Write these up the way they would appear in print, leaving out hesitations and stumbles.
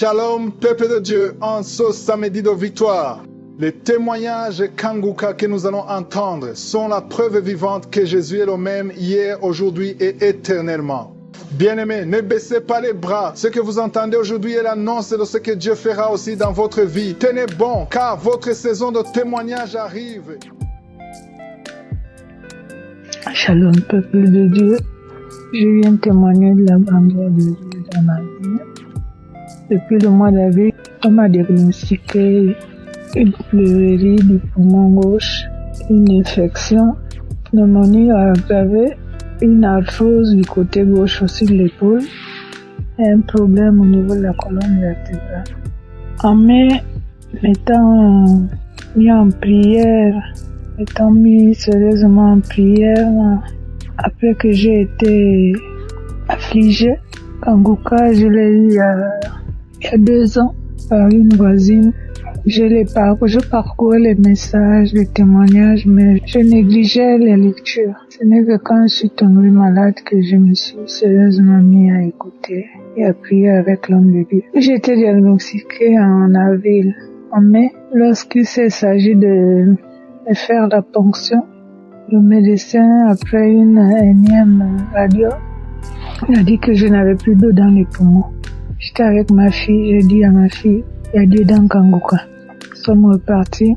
Shalom, peuple de Dieu, en ce samedi de victoire. Les témoignages Kanguka que nous allons entendre sont la preuve vivante que Jésus est le même hier, aujourd'hui et éternellement. Bien-aimés, ne baissez pas les bras. Ce que vous entendez aujourd'hui est l'annonce de ce que Dieu fera aussi dans votre vie. Tenez bon, car votre saison de témoignage arrive. Shalom, peuple de Dieu. Je viens témoigner de la grandeur de Dieu dans ma vie. Depuis le mois d'avril, on m'a diagnostiqué une pleurésie du poumon gauche, une infection, pneumonie aggravée, une arthrose du côté gauche aussi de l'épaule et un problème au niveau de la colonne vertébrale. En mai, m'étant mis en prière, étant mis sérieusement en prière, après que j'ai été affligée, Kanguka, je l'ai eu il y a 2 ans par une voisine. Je parcourais les messages, les témoignages, mais je négligeais les lectures. Ce n'est que quand je suis tombée malade que je me suis sérieusement mis à écouter et à prier avec l'homme de Dieu. J'ai été diagnostiquée en avril. En mai, lorsqu'il s'est s'agit de faire la ponction, le médecin, après une énième radio, a dit que je n'avais plus d'eau dans les poumons. J'étais avec ma fille, j'ai dit à ma fille, il y a Dieu dans Kanguka. Nous sommes repartis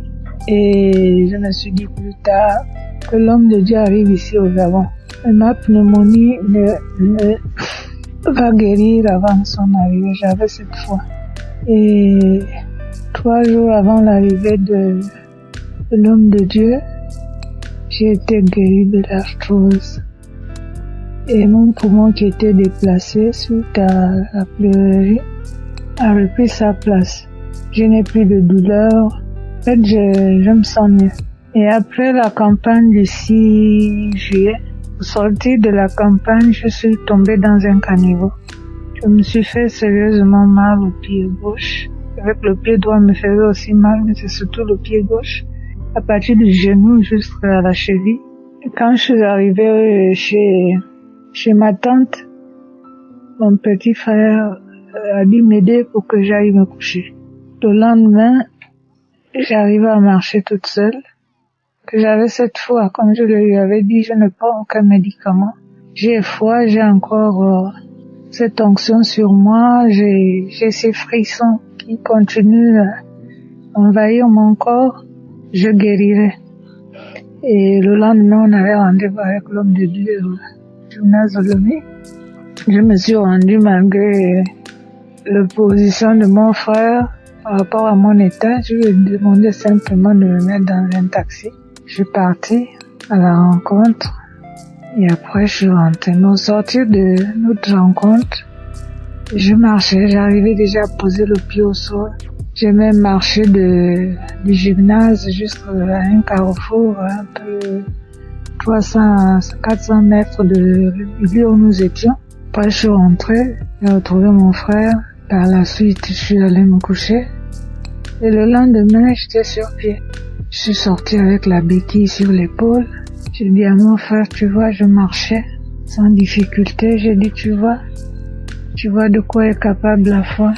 et je me suis dit plus tard que l'homme de Dieu arrive ici au Gabon. Et ma pneumonie va guérir avant son arrivée, j'avais cette foi. Et 3 jours avant l'arrivée de l'homme de Dieu, j'ai été guéri de l'arthrose. Et mon poumon qui était déplacé suite à la pleurésie a repris sa place. Je n'ai plus de douleur. En fait, je me sens mieux. Et après la campagne du 6 juillet, au sortir de la campagne, je suis tombée dans un caniveau. Je me suis fait sérieusement mal au pied gauche. Avec le pied droit, me faisait aussi mal, mais c'est surtout le pied gauche. À partir du genou jusqu'à la cheville. Et quand je suis arrivée chez ma tante, mon petit frère a dû m'aider pour que j'aille me coucher. Le lendemain, j'arrivais à marcher toute seule, que j'avais cette foi. Comme je lui avais dit, je ne prends aucun médicament. J'ai foi, j'ai encore cette onction sur moi, j'ai ces frissons qui continuent à envahir mon corps, je guérirai. Et le lendemain, on avait rendez-vous avec l'homme de Dieu, Jonas Zolomi. Je me suis rendue malgré l'opposition de mon frère par rapport à mon état. Je lui ai demandé simplement de me mettre dans un taxi. Je suis partie à la rencontre et après je suis rentrée. Mais au sortir de notre rencontre, je marchais, j'arrivais déjà à poser le pied au sol. J'ai même marché du gymnase jusqu'à un carrefour un peu 400 mètres du lieu où nous étions. Après, je suis rentrée, j'ai retrouvé mon frère. Par la suite, je suis allée me coucher. Et le lendemain, j'étais sur pied. Je suis sortie avec la béquille sur l'épaule. J'ai dit à mon frère, tu vois, je marchais sans difficulté. J'ai dit, tu vois de quoi est capable la foi.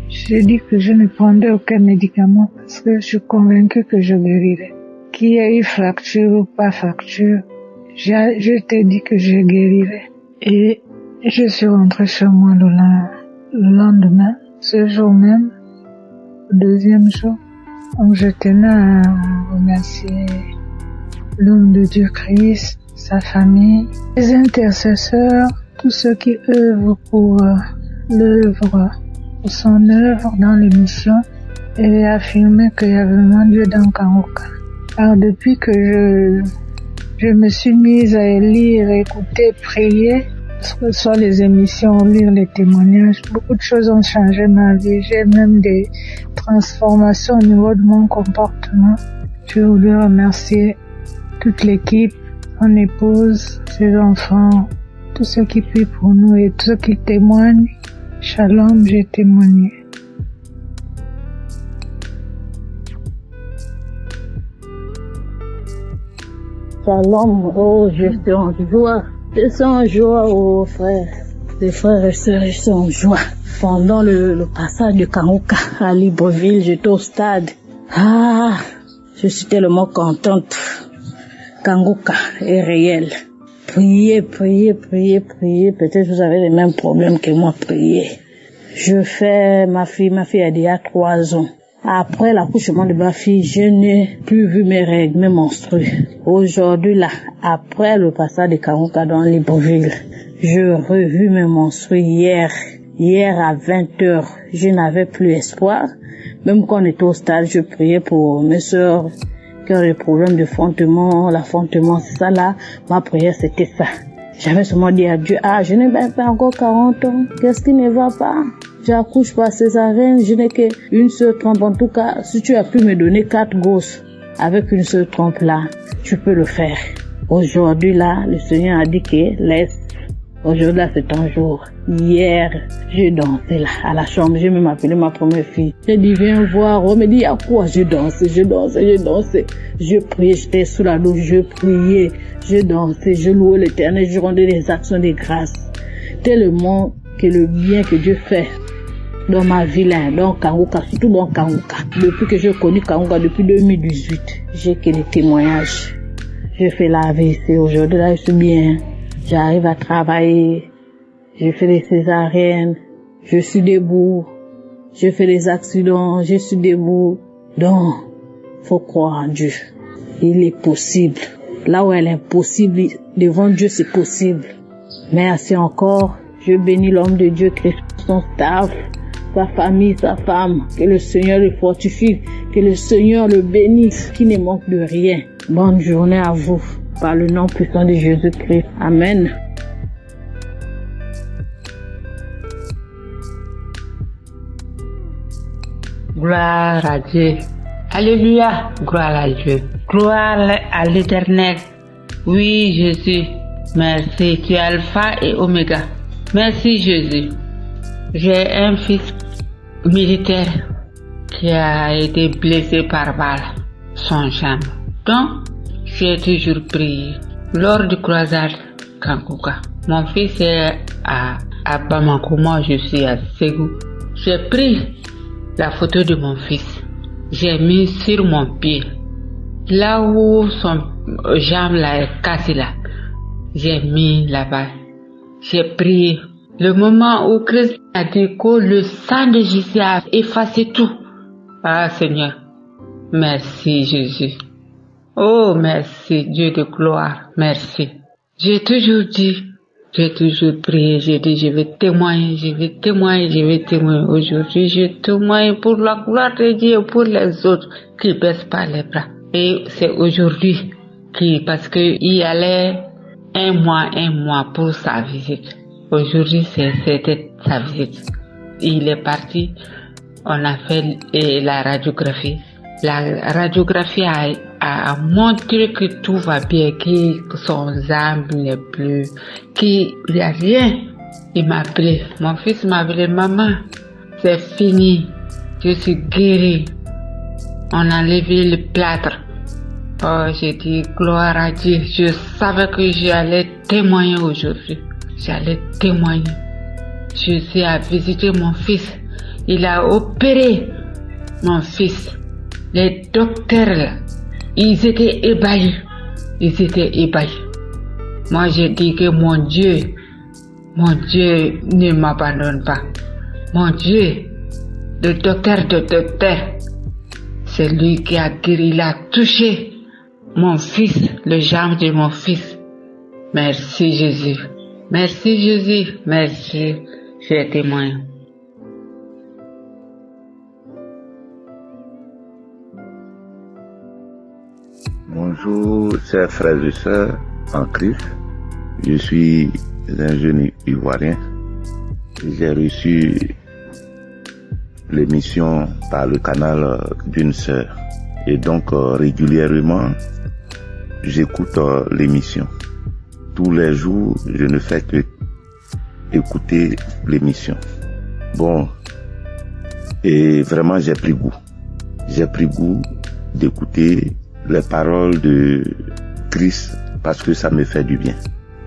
J'ai dit que je ne prendrais aucun médicament parce que je suis convaincue que je guérirai. Qu'il y ait eu fracture ou pas fracture, je t'ai dit que je guérirai. Et je suis rentrée chez moi le lendemain, ce jour même, le 2e jour. Donc je tenais à remercier l'homme de Dieu Christ, sa famille, les intercesseurs, tous ceux qui œuvrent pour son œuvre dans l'émission et affirmer qu'il y a vraiment Dieu dans Kanguka. Alors depuis que je me suis mise à lire, écouter, prier, soit les émissions, lire les témoignages, beaucoup de choses ont changé ma vie. J'ai même des transformations au niveau de mon comportement. Je voulais remercier toute l'équipe, mon épouse, ses enfants, tous ceux qui prient pour nous et tous ceux qui témoignent. Shalom, j'ai témoigné. Shalom, oh, je suis en joie. Je suis en joie, oh frère. Les frères et sœurs, je suis en joie. pendant le passage de Kanguka à Libreville, j'étais au stade. Je suis tellement contente. Kanguka est réel. Priez. Peut-être vous avez les mêmes problèmes que moi, priez. Ma fille a déjà 3 ans. Après l'accouchement de ma fille, je n'ai plus vu mes règles, mes menstrues. Aujourd'hui, là, après le passage de Kanguka dans Libreville, je revu mes menstrues hier à 20h. Je n'avais plus espoir. Même quand on était au stade, je priais pour mes sœurs qui ont des problèmes de l'affontement, c'est ça là. Ma prière, c'était ça. J'avais seulement dit à Dieu, je n'ai même pas encore 40 ans. Qu'est-ce qui ne va pas? J'accouche par césarienne, je n'ai qu'une seule trompe. En tout cas, si tu as pu me donner 4 gosses avec une seule trompe là, tu peux le faire. Aujourd'hui là, le Seigneur a dit que laisse. Aujourd'hui là, c'est un jour. Hier, je dansais là, à la chambre. J'ai même appelé ma première fille. J'ai dit, viens voir. On me dit, à quoi? Je dansais. Je priais, j'étais sous la douche, je priais. Je dansais, je louais l'Éternel, je rendais des actions de grâce. Tellement que le bien que Dieu fait dans ma vie là, dans Kanguka, surtout dans Kanguka. Depuis que j'ai connu Kanguka, depuis 2018, j'ai que des témoignages. Je fais la AVC. Aujourd'hui là, je suis bien. J'arrive à travailler. Je fais des césariennes. Je suis debout. Je fais des accidents. Je suis debout. Donc, faut croire en Dieu. Il est possible. Là où elle est impossible, devant Dieu, c'est possible. Merci encore. Je bénis l'homme de Dieu, Christ, son staff, sa famille, sa femme. Que le Seigneur le fortifie. Que le Seigneur le bénisse. Qu'il ne manque de rien. Bonne journée à vous. Par le nom puissant de Jésus-Christ. Amen. Gloire à Dieu. Alléluia. Gloire à Dieu. Gloire à l'Éternel. Oui, Jésus. Merci. Tu es Alpha et Oméga. Merci, Jésus. J'ai un fils militaire qui a été blessé par balle, son jambe. Donc, j'ai toujours prié. Lors du croisade Kanguka, mon fils est à Bamako, moi je suis à Ségou. J'ai pris la photo de mon fils. J'ai mis sur mon pied. Là où son jambe là est cassée là, j'ai mis là-bas. J'ai prié. Le moment où Christ a dit que le sang de Jésus a effacé tout. Ah Seigneur, merci Jésus. Oh merci Dieu de gloire, merci. J'ai toujours dit, j'ai toujours prié, j'ai dit je vais témoigner aujourd'hui, je témoigne pour la gloire de Dieu, pour les autres qui ne baissent pas les bras. Et c'est aujourd'hui parce qu'il y allait un mois pour sa visite. Aujourd'hui c'était sa visite. Il est parti, on a fait la radiographie. La radiographie a montré que tout va bien, que son âme n'est plus, qu'il n'y a rien. Il m'a appelé, mon fils m'a appelé, maman, c'est fini, je suis guéri. On a levé le plâtre. Oh, j'ai dit gloire à Dieu. Je savais que j'allais témoigner aujourd'hui. J'allais témoigner. Jésus a visité mon fils. Il a opéré mon fils. Les docteurs là, ils étaient ébahis. Moi j'ai dit que mon Dieu ne m'abandonne pas. Mon Dieu, le docteur, c'est lui qui a guéri, il a touché mon fils, le jambe de mon fils. Merci Jésus. Merci Jésus. Merci. J'ai témoigné. Bonjour, chers frères et sœurs en Christ. Je suis un jeune Ivoirien. J'ai reçu l'émission par le canal d'une sœur. Et donc, régulièrement, j'écoute l'émission. Tous les jours, je ne fais que écouter l'émission. Bon, et vraiment, j'ai pris goût. J'ai pris goût d'écouter les paroles de Christ parce que ça me fait du bien.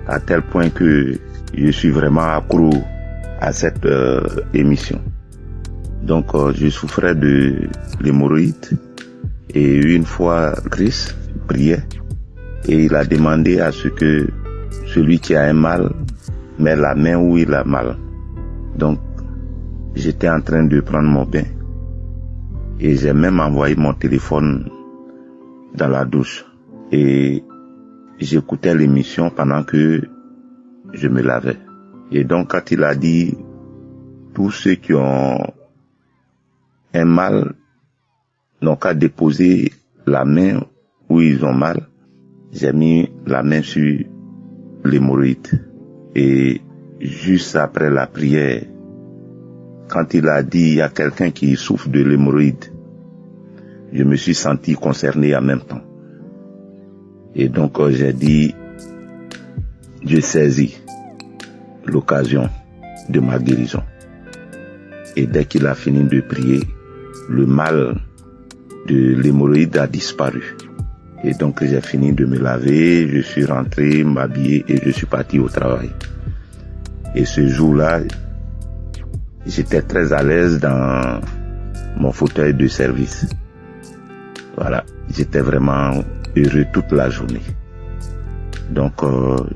À tel point que je suis vraiment accro à cette émission. Donc, je souffrais de l'hémorroïde et une fois Chris priait et il a demandé à ce que celui qui a un mal met la main où il a mal. Donc, j'étais en train de prendre mon bain et j'ai même envoyé mon téléphone dans la douche et j'écoutais l'émission pendant que je me lavais. Et donc, quand il a dit tous ceux qui ont un mal n'ont qu'à déposer la main où ils ont mal, j'ai mis la main sur l'hémorroïde. Et juste après la prière, quand il a dit il y a quelqu'un qui souffre de l'hémorroïde, je me suis senti concerné en même temps. Et donc j'ai dit, Dieu saisit l'occasion de ma guérison. Et dès qu'il a fini de prier, le mal de l'hémorroïde a disparu. Et donc j'ai fini de me laver, je suis rentré, m'habiller et je suis parti au travail. Et ce jour-là, j'étais très à l'aise dans mon fauteuil de service. Voilà, j'étais vraiment heureux toute la journée. Donc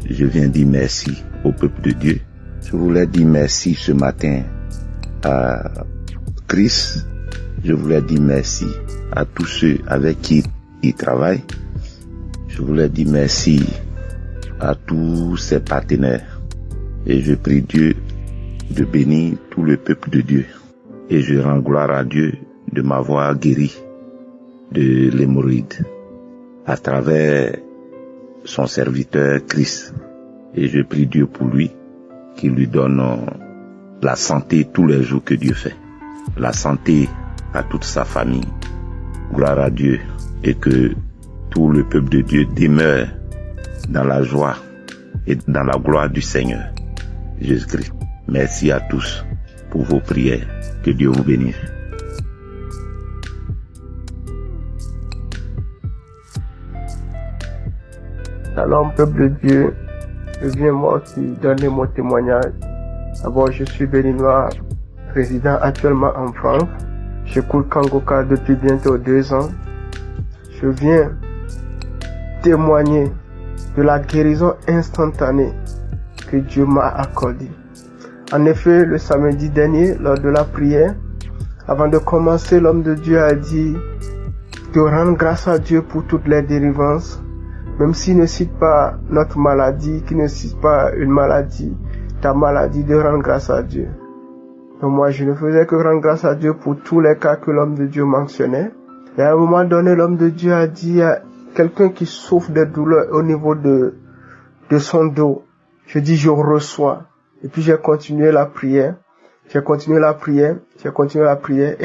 je viens dire merci au peuple de Dieu. Je voulais dire merci ce matin à Chris. Je voulais dire merci à tous ceux avec qui il travaille. Je voulais dire merci à tous ses partenaires. Et je prie Dieu de bénir tout le peuple de Dieu. Et je rends gloire à Dieu de m'avoir guéri de l'hémorroïde à travers son serviteur Christ. Et je prie Dieu pour lui, qu'il lui donne la santé tous les jours que Dieu fait. La santé à toute sa famille. Gloire à Dieu et que tout le peuple de Dieu demeure dans la joie et dans la gloire du Seigneur Jésus-Christ. Merci à tous pour vos prières. Que Dieu vous bénisse. Shalom, peuple de Dieu. Je viens moi aussi donner mon témoignage. D'abord, je suis béninois, résident actuellement en France. J'écoute Kangoka depuis bientôt 2 ans. Je viens témoigner de la guérison instantanée que Dieu m'a accordée. En effet, le samedi dernier, lors de la prière, avant de commencer, l'homme de Dieu a dit de rendre grâce à Dieu pour toutes les délivrances, même s'il ne cite pas notre maladie, qu'il ne cite pas une maladie, ta maladie, de rendre grâce à Dieu. Donc moi, je ne faisais que rendre grâce à Dieu pour tous les cas que l'homme de Dieu mentionnait. Et à un moment donné, l'homme de Dieu a dit à quelqu'un qui souffre de douleurs au niveau de son dos. Je dis, je reçois. Et puis j'ai continué la prière. Et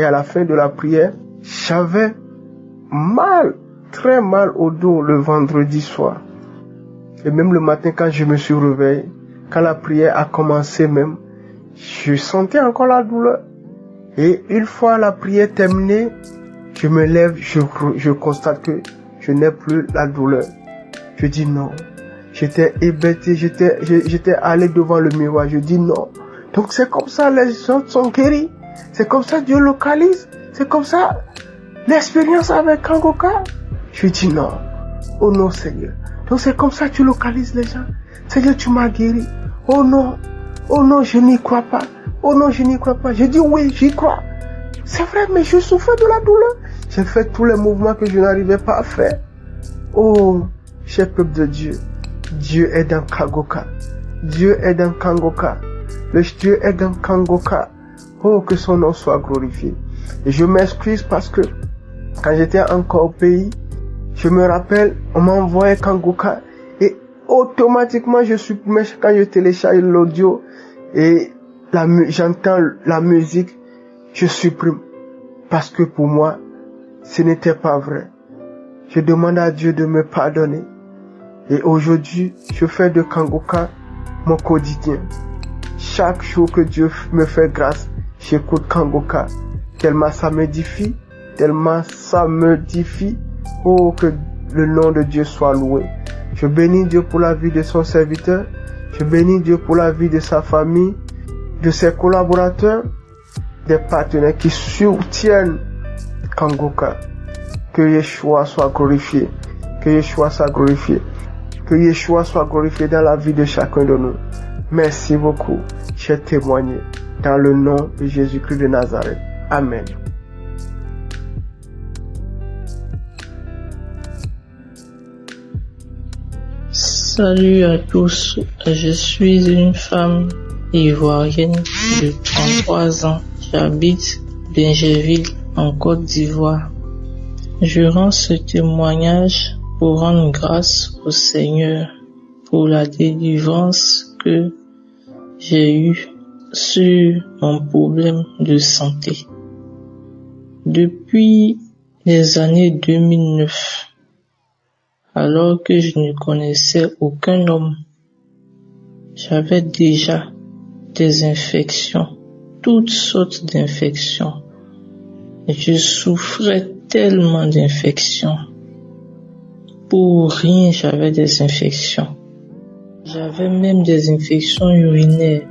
à la fin de la prière, j'avais mal, très mal au dos le vendredi soir. Et même le matin quand je me suis réveillé, quand la prière a commencé même, je sentais encore la douleur. Et une fois la prière terminée, je me lève, je constate que je n'ai plus la douleur. Je dis non. J'étais hébété, j'étais allé devant le miroir. Je dis non. Donc c'est comme ça les gens sont guéris. C'est comme ça Dieu localise. C'est comme ça l'expérience avec Kangoka. Je dis non. Oh non Seigneur. Donc c'est comme ça que tu localises les gens. Seigneur, tu m'as guéri. Oh non. Oh non, je n'y crois pas. Oh non, je n'y crois pas. Je dis oui, j'y crois. C'est vrai, mais je souffrais de la douleur. J'ai fait tous les mouvements que je n'arrivais pas à faire. Oh, cher peuple de Dieu. Dieu est dans Kangoka. Dieu est dans Kangoka. Le Dieu est dans Kangoka. Oh, que son nom soit glorifié. Et je m'excuse parce que quand j'étais encore au pays, je me rappelle, on m'a envoyé Kangoka et automatiquement je supprimais quand je télécharge l'audio et j'entends la musique, je supprime. Parce que pour moi, ce n'était pas vrai. Je demande à Dieu de me pardonner. Et aujourd'hui, je fais de Kangoka mon quotidien. Chaque jour que Dieu me fait grâce, j'écoute Kangoka. Tellement ça m'édifie, Oh, que le nom de Dieu soit loué. Je bénis Dieu pour la vie de son serviteur. Je bénis Dieu pour la vie de sa famille. de ses collaborateurs, des partenaires qui soutiennent Kanguka. Que Yeshua soit glorifié. Que Yeshua soit glorifié. Que Yeshua soit glorifié dans la vie de chacun de nous. Merci beaucoup. J'ai témoigné dans le nom de Jésus-Christ de Nazareth. Amen. Salut à tous, je suis une femme ivoirienne de 33 ans. J'habite Bingerville en Côte d'Ivoire. Je rends ce témoignage pour rendre grâce au Seigneur pour la délivrance que j'ai eue sur mon problème de santé. Depuis les années 2009, alors que je ne connaissais aucun homme, j'avais déjà des infections, toutes sortes d'infections. Je souffrais tellement d'infections. Pour rien, j'avais des infections. J'avais même des infections urinaires.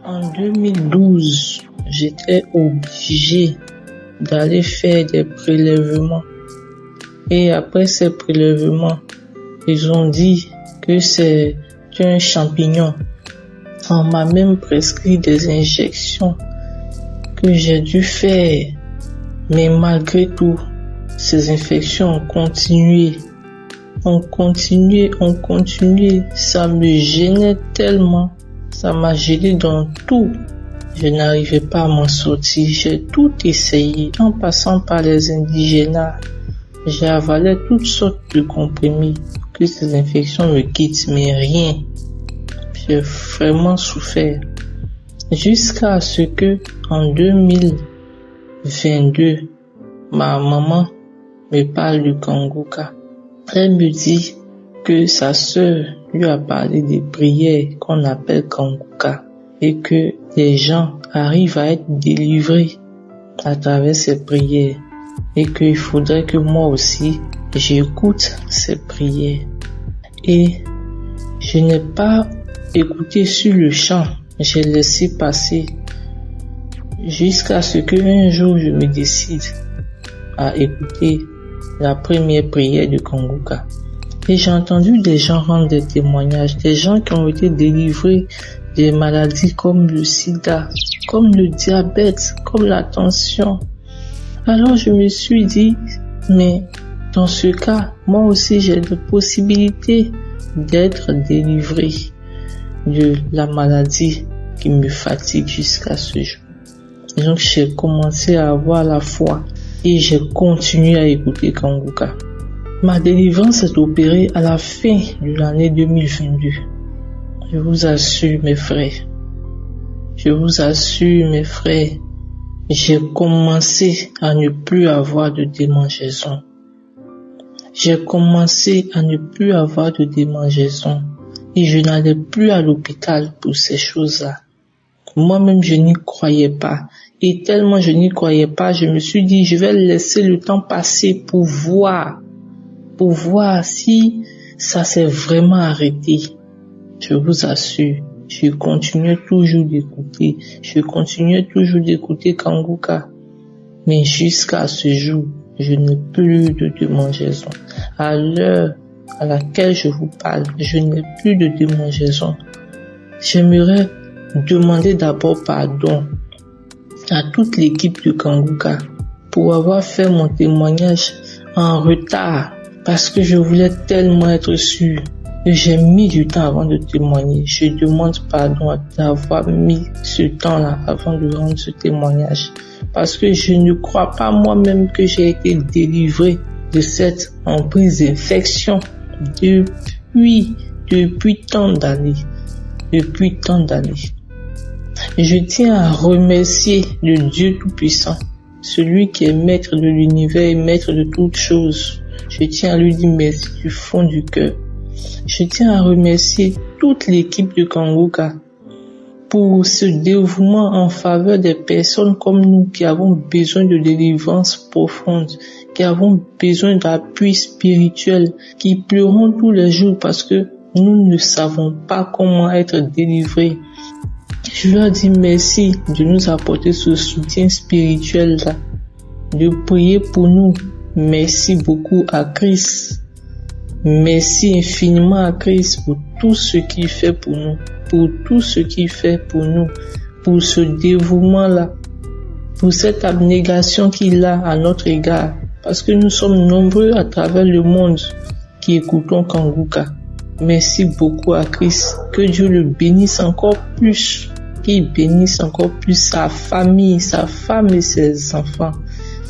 En 2012, j'étais obligé d'aller faire des prélèvements. Et après ces prélèvements, ils ont dit que c'est un champignon. On m'a même prescrit des injections que j'ai dû faire. Mais malgré tout, ces infections ont continué. Ça me gênait tellement. Ça m'a gêné dans tout. Je n'arrivais pas à m'en sortir. J'ai tout essayé en passant par les indigénats. J'ai avalé toutes sortes de comprimés pour que ces infections me quittent, mais rien. J'ai vraiment souffert. Jusqu'à ce que, en 2022, ma maman me parle du Kanguka. Elle me dit que sa sœur lui a parlé des prières qu'on appelle Kanguka et que les gens arrivent à être délivrés à travers ces prières. Et qu'il faudrait que moi aussi, j'écoute ces prières. Et je n'ai pas écouté sur le champ, j'ai laissé passer jusqu'à ce qu'un jour je me décide à écouter la première prière du Kanguka. Et j'ai entendu des gens rendre des témoignages, des gens qui ont été délivrés des maladies comme le sida, comme le diabète, comme la tension. Alors je me suis dit, mais dans ce cas, moi aussi j'ai la possibilité d'être délivré de la maladie qui me fatigue jusqu'à ce jour. Et donc j'ai commencé à avoir la foi et j'ai continué à écouter Kanguka. Ma délivrance est opérée à la fin de l'année 2022. Je vous assure mes frères, j'ai commencé à ne plus avoir de démangeaison. Et je n'allais plus à l'hôpital pour ces choses-là. Moi-même, je n'y croyais pas. Et tellement je n'y croyais pas, je me suis dit, je vais laisser le temps passer pour voir si ça s'est vraiment arrêté. Je vous assure, je continuais toujours d'écouter Kanguka. Mais jusqu'à ce jour, je n'ai plus de démangeaison. À l'heure à laquelle je vous parle, je n'ai plus de démangeaison. J'aimerais demander d'abord pardon à toute l'équipe de Kanguka pour avoir fait mon témoignage en retard parce que je voulais tellement être sûr. J'ai mis du temps avant de témoigner. Je demande pardon d'avoir mis ce temps-là avant de rendre ce témoignage. Parce que je ne crois pas moi-même que j'ai été délivré de cette emprise d'infection depuis tant d'années. Je tiens à remercier le Dieu Tout-Puissant, celui qui est maître de l'univers et maître de toutes choses. Je tiens à lui dire merci du fond du cœur. Je tiens à remercier toute l'équipe de Kanguka pour ce dévouement en faveur des personnes comme nous qui avons besoin de délivrance profonde, qui avons besoin d'appui spirituel, qui pleurons tous les jours parce que nous ne savons pas comment être délivrés. Je leur dis merci de nous apporter ce soutien spirituel-là, de prier pour nous. Merci beaucoup à Christ. Merci infiniment à Christ pour tout ce qu'il fait pour nous, pour tout ce qu'il fait pour nous, pour ce dévouement-là, pour cette abnégation qu'il a à notre égard. Parce que nous sommes nombreux à travers le monde qui écoutons Kanguka. Merci beaucoup à Christ. Que Dieu le bénisse encore plus. Qu'il bénisse encore plus sa famille, sa femme et ses enfants.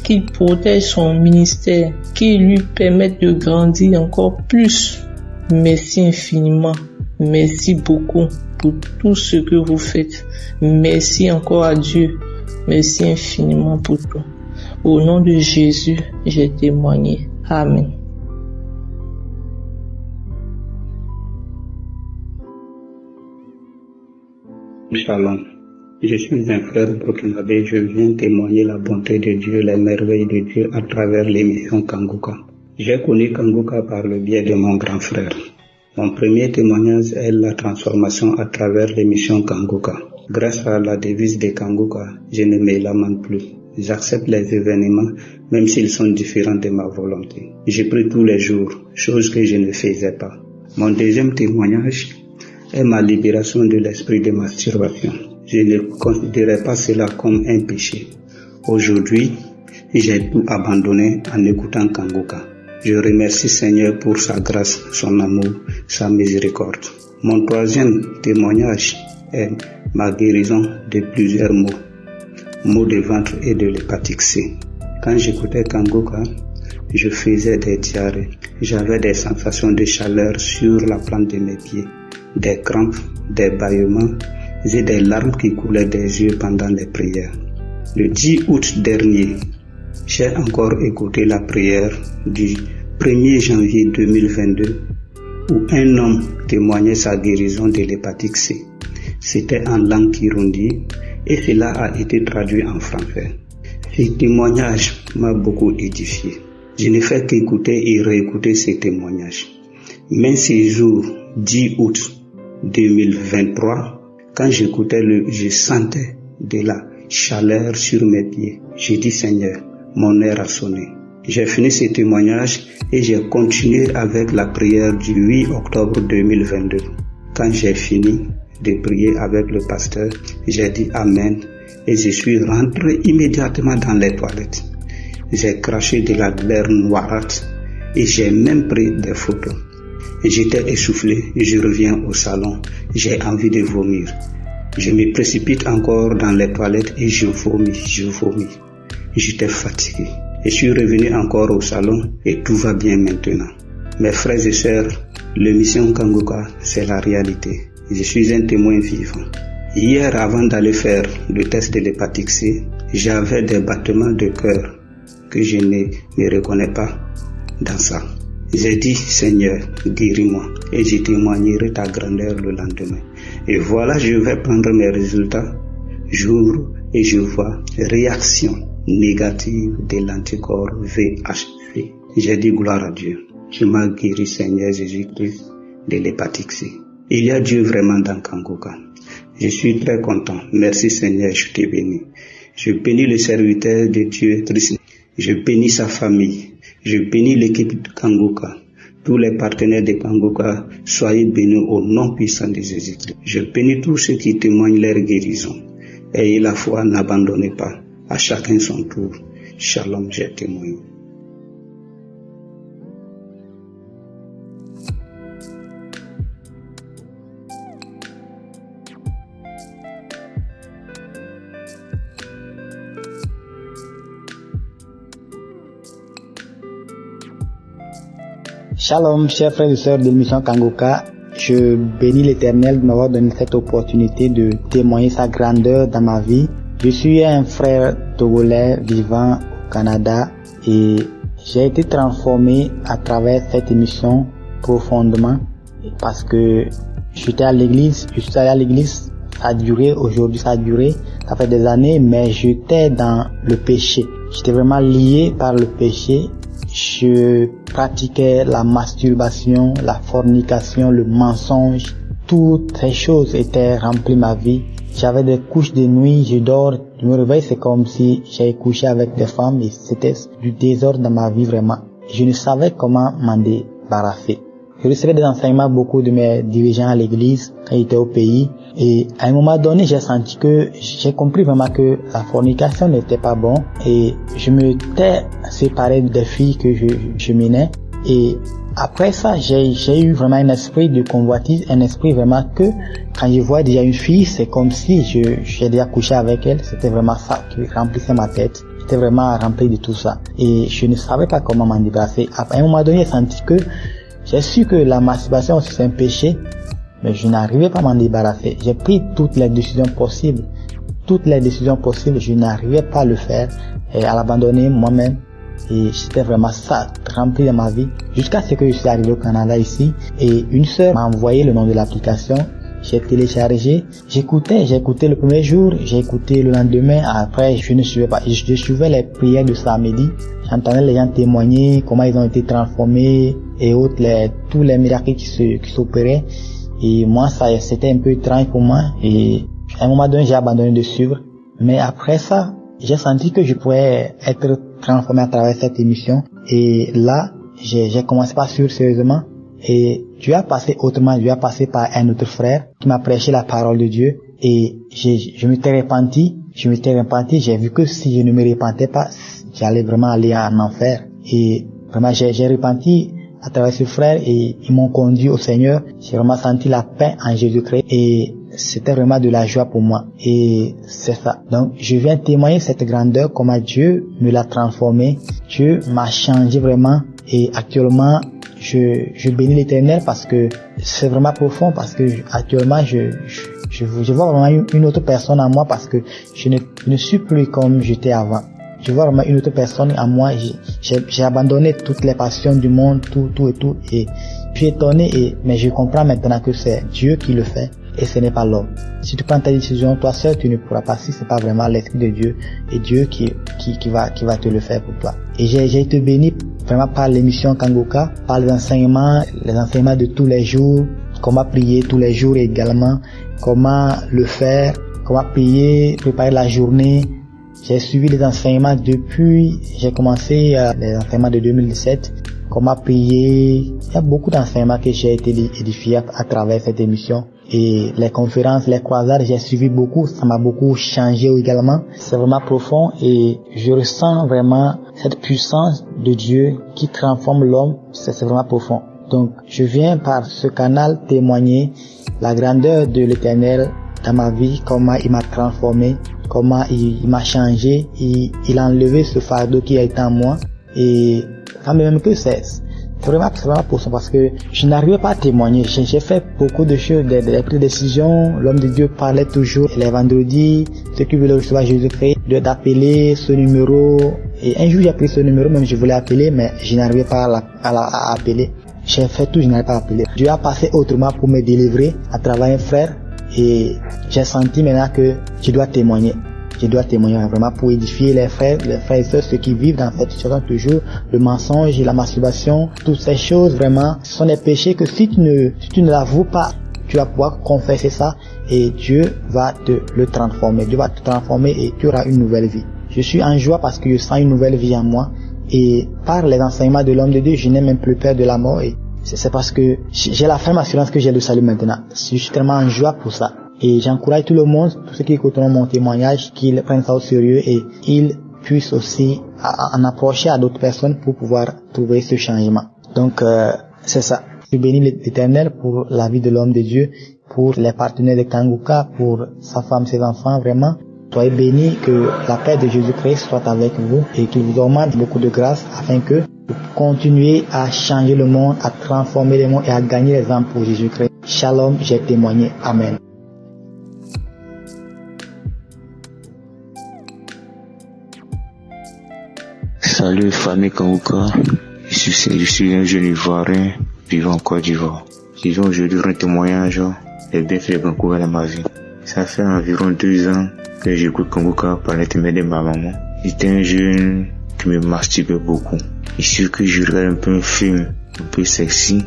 Qu'il protège son ministère. Qu'il lui permette de grandir encore plus. Merci infiniment. Merci beaucoup pour tout ce que vous faites. Merci encore à Dieu. Merci infiniment pour tout. Au nom de Jésus, j'ai témoigné. Amen. Shalom. Je suis un frère burkinabé. Je viens témoigner la bonté de Dieu, les merveilles de Dieu à travers l'émission Kanguka. J'ai connu Kanguka par le biais de mon grand frère. Mon premier témoignage est la transformation à travers l'émission Kanguka. Grâce à la devise de Kanguka, je ne me lamente plus. J'accepte les événements, même s'ils sont différents de ma volonté. Je prie tous les jours, chose que je ne faisais pas. Mon deuxième témoignage est ma libération de l'esprit de masturbation. Je ne considérais pas cela comme un péché. Aujourd'hui, j'ai tout abandonné en écoutant Kanguka. Je remercie Seigneur pour sa grâce, son amour, sa miséricorde. Mon troisième témoignage est ma guérison de plusieurs maux de ventre et de l'hépatite C. Quand j'écoutais Kanguka, je faisais des diarrhées. J'avais des sensations de chaleur sur la plante de mes pieds, des crampes, des bâillements et des larmes qui coulaient des yeux pendant les prières. Le 10 août dernier, j'ai encore écouté la prière du 1er janvier 2022 où un homme témoignait sa guérison de l'hépatite C. C'était en langue kirundi et cela a été traduit en français. Ce témoignage m'a beaucoup édifié. Je ne fais qu'écouter et réécouter ces témoignages. Mais ce jour 10 août 2023, quand j'écoutais je sentais de la chaleur sur mes pieds. J'ai dit Seigneur, mon heure a sonné. J'ai fini ce témoignage et j'ai continué avec la prière du 8 octobre 2022. Quand j'ai fini de prier avec le pasteur, j'ai dit Amen et je suis rentré immédiatement dans les toilettes. J'ai craché de la glaire noirâtre et j'ai même pris des photos. J'étais essoufflé, je reviens au salon, j'ai envie de vomir. Je me précipite encore dans les toilettes et je vomis. J'étais fatigué. Je suis revenu encore au salon et tout va bien maintenant. Mes frères et sœurs, l'émission Kanguka, c'est la réalité. Je suis un témoin vivant. Hier, avant d'aller faire le test de l'hépatite C, j'avais des battements de cœur que je ne me reconnais pas dans ça. J'ai dit, Seigneur, guéris-moi et je témoignerai ta grandeur le lendemain. Et voilà, je vais prendre mes résultats jour et je vois réaction négative de l'anticorps VHC. J'ai dit gloire à Dieu. Tu m'as guéri, Seigneur Jésus-Christ, de l'hépatite C. Il y a Dieu vraiment dans Kanguka. Je suis très content. Merci Seigneur, je te bénis. Je bénis le serviteur de Dieu, Christ. Je bénis sa famille. Je bénis l'équipe de Kanguka. Tous les partenaires de Kanguka, soyez bénis au nom puissant de Jésus-Christ. Je bénis tous ceux qui témoignent leur guérison. Ayez la foi, n'abandonnez pas. À chacun son tour. Shalom, j'ai témoigné. Shalom, chers frères et sœurs de l'émission Kanguka. Je bénis l'Éternel de m'avoir donné cette opportunité de témoigner sa grandeur dans ma vie. Je suis un frère togolais vivant au Canada et j'ai été transformé à travers cette émission profondément parce que je suis allé à l'église, ça a duré, ça fait des années, mais j'étais dans le péché. J'étais vraiment lié par le péché. Je pratiquais la masturbation, la fornication, le mensonge. Toutes ces choses étaient remplies ma vie j'avais des couches de nuit, je dors, je me réveille, c'est comme si j'avais couché avec des femmes et c'était du désordre dans ma vie vraiment. Je ne savais comment m'en débarrasser. Je recevais des enseignements beaucoup de mes dirigeants à l'église quand j'étais au pays et à un moment donné j'ai compris vraiment que la fornication n'était pas bon et je m'étais séparé des filles que je menais et après ça j'ai eu vraiment un esprit de convoitise, un esprit vraiment que quand je vois déjà une fille c'est comme si j'ai déjà couché avec elle, c'était vraiment ça qui remplissait ma tête. J'étais vraiment rempli de tout ça et je ne savais pas comment m'en débarrasser. À un moment donné j'ai su que la masturbation aussi c'est un péché, mais je n'arrivais pas à m'en débarrasser. J'ai pris toutes les décisions possibles, je n'arrivais pas à le faire et à l'abandonner moi-même. Et j'étais vraiment ça, rempli de ma vie, jusqu'à ce que je suis arrivé au Canada ici et une sœur m'a envoyé le nom de l'application. J'ai téléchargé, j'écoutais le premier jour, j'ai écouté le lendemain, après je ne suivais pas, je suivais les prières de samedi, j'entendais les gens témoigner comment ils ont été transformés et autres, tous les miracles qui s'opéraient et moi c'était un peu étrange pour moi et à un moment donné j'ai abandonné de suivre, mais après ça j'ai senti que je pouvais être transformé à travers cette émission et là j'ai commencé à suivre sérieusement. Et Dieu a passé autrement, Dieu a passé par un autre frère qui m'a prêché la parole de Dieu et je m'étais repenti, j'ai vu que si je ne me repentais pas, j'allais vraiment aller en enfer. Et vraiment j'ai repenti à travers ce frère et ils m'ont conduit au Seigneur. J'ai vraiment senti la paix en Jésus-Christ et c'était vraiment de la joie pour moi. Et c'est ça. Donc je viens témoigner cette grandeur, comment Dieu me l'a transformé, Dieu m'a changé vraiment et actuellement je bénis l'Éternel parce que c'est vraiment profond, parce que actuellement je vois vraiment une autre personne en moi parce que je ne suis plus comme j'étais avant. Je vois vraiment une autre personne en moi. J'ai abandonné toutes les passions du monde, tout et je suis étonné mais je comprends maintenant que c'est Dieu qui le fait et ce n'est pas l'homme. Si tu prends ta décision, toi seul tu ne pourras pas, si c'est pas vraiment l'Esprit de Dieu et Dieu qui va te le faire pour toi. Et j'ai été béni vraiment par l'émission Kanguka, par les enseignements de tous les jours, comment prier tous les jours également, comment le faire, comment prier, préparer la journée. J'ai suivi les enseignements depuis, j'ai commencé les enseignements de 2017, comment prier. Il y a beaucoup d'enseignements que j'ai été édifié à travers cette émission. Et les conférences, les croisades, j'ai suivi beaucoup, ça m'a beaucoup changé également. C'est vraiment profond et je ressens vraiment cette puissance de Dieu qui transforme l'homme, c'est vraiment profond. Donc je viens par ce canal témoigner la grandeur de l'Éternel dans ma vie, comment il m'a transformé, comment il m'a changé, il a enlevé ce fardeau qui a été en moi et quand même que c'est vraiment profond parce que je n'arrivais pas à témoigner. J'ai fait beaucoup de choses, des prises de décision. L'homme de Dieu parlait toujours les vendredis, ceux qui voulaient recevoir Jésus-Christ, d'appeler ce numéro. Et un jour j'ai pris ce numéro, même je voulais appeler, mais je n'arrivais pas à appeler. J'ai fait tout, je n'arrivais pas à appeler. Dieu a passé autrement pour me délivrer à travers un frère et j'ai senti maintenant que je dois témoigner. Je dois témoigner vraiment pour édifier les frères et sœurs, ceux qui vivent dans cette situation toujours, le mensonge et la masturbation, toutes ces choses vraiment, ce sont des péchés que si tu ne l'avoues pas, tu vas pouvoir confesser ça et Dieu va te le transformer. Dieu va te transformer et tu auras une nouvelle vie. Je suis en joie parce que je sens une nouvelle vie en moi et par les enseignements de l'homme de Dieu, je n'ai même plus peur de la mort et c'est parce que j'ai la ferme assurance que j'ai le salut maintenant. Je suis tellement en joie pour ça. Et j'encourage tout le monde, tous ceux qui écouteront mon témoignage, qu'ils prennent ça au sérieux et ils puissent aussi en approcher à d'autres personnes pour pouvoir trouver ce changement. Donc c'est ça. Je bénis l'Éternel pour la vie de l'homme de Dieu, pour les partenaires de Kanguka, pour sa femme, ses enfants, vraiment. Soyez bénis, que la paix de Jésus-Christ soit avec vous et qu'il vous augmente beaucoup de grâce afin que vous continuez à changer le monde, à transformer le monde et à gagner les âmes pour Jésus-Christ. Shalom, j'ai témoigné. Amen. Salut famille Kanguka, je suis un jeune Ivoirien vivant en Côte d'Ivoire. Disons aujourd'hui un témoignage des bienfaits de Kanguka dans ma vie. Ça fait environ 2 ans que j'écoute Kanguka par l'intermédiaire de ma maman. J'étais un jeune qui me masturbait beaucoup. Il suffit que je regarde un peu un film un peu sexy,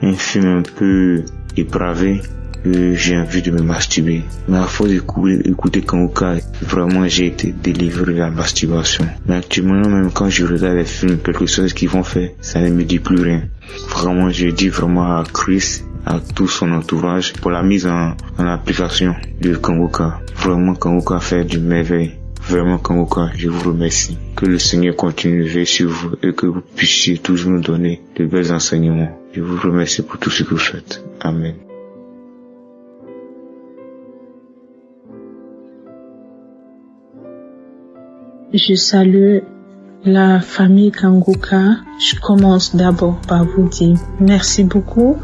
un film un peu dépravé, que j'ai envie de me masturber. Mais à force d'écouter Kanguka, vraiment j'ai été délivré de la masturbation. Mais actuellement même quand je regarde les films, quelque chose qu'ils vont faire, ça ne me dit plus rien. Vraiment je dis vraiment à Chris, à tout son entourage pour la mise en application de Kanguka. Vraiment Kanguka fait du merveille. Vraiment Kanguka, je vous remercie. Que le Seigneur continue de veiller sur vous et que vous puissiez toujours nous donner de bels enseignements. Je vous remercie pour tout ce que vous faites. Amen. Je salue la famille Kanguka. Je commence d'abord par vous dire merci beaucoup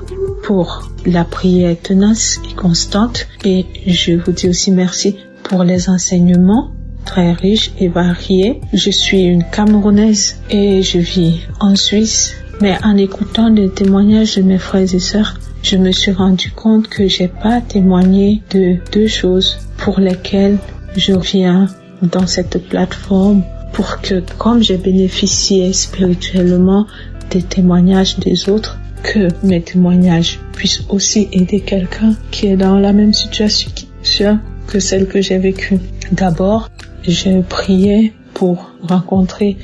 pour la prière tenace et constante. Et je vous dis aussi merci pour les enseignements très riches et variés. Je suis une Camerounaise et je vis en Suisse. Mais en écoutant les témoignages de mes frères et sœurs, je me suis rendu compte que j'ai pas témoigné de deux choses pour lesquelles je viens dans cette plateforme, pour que, comme j'ai bénéficié spirituellement des témoignages des autres, que mes témoignages puissent aussi aider quelqu'un qui est dans la même situation que celle que j'ai vécue. D'abord, je priais pour rencontrer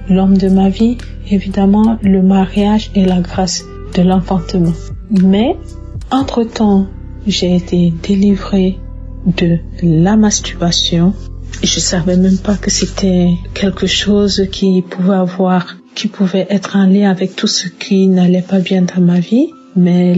l'homme de ma vie, évidemment le mariage et la grâce de l'enfantement. Mais, entre-temps, j'ai été délivrée de la masturbation. Je savais même pas que c'était quelque chose qui pouvait être en lien avec tout ce qui n'allait pas bien dans ma vie. Mais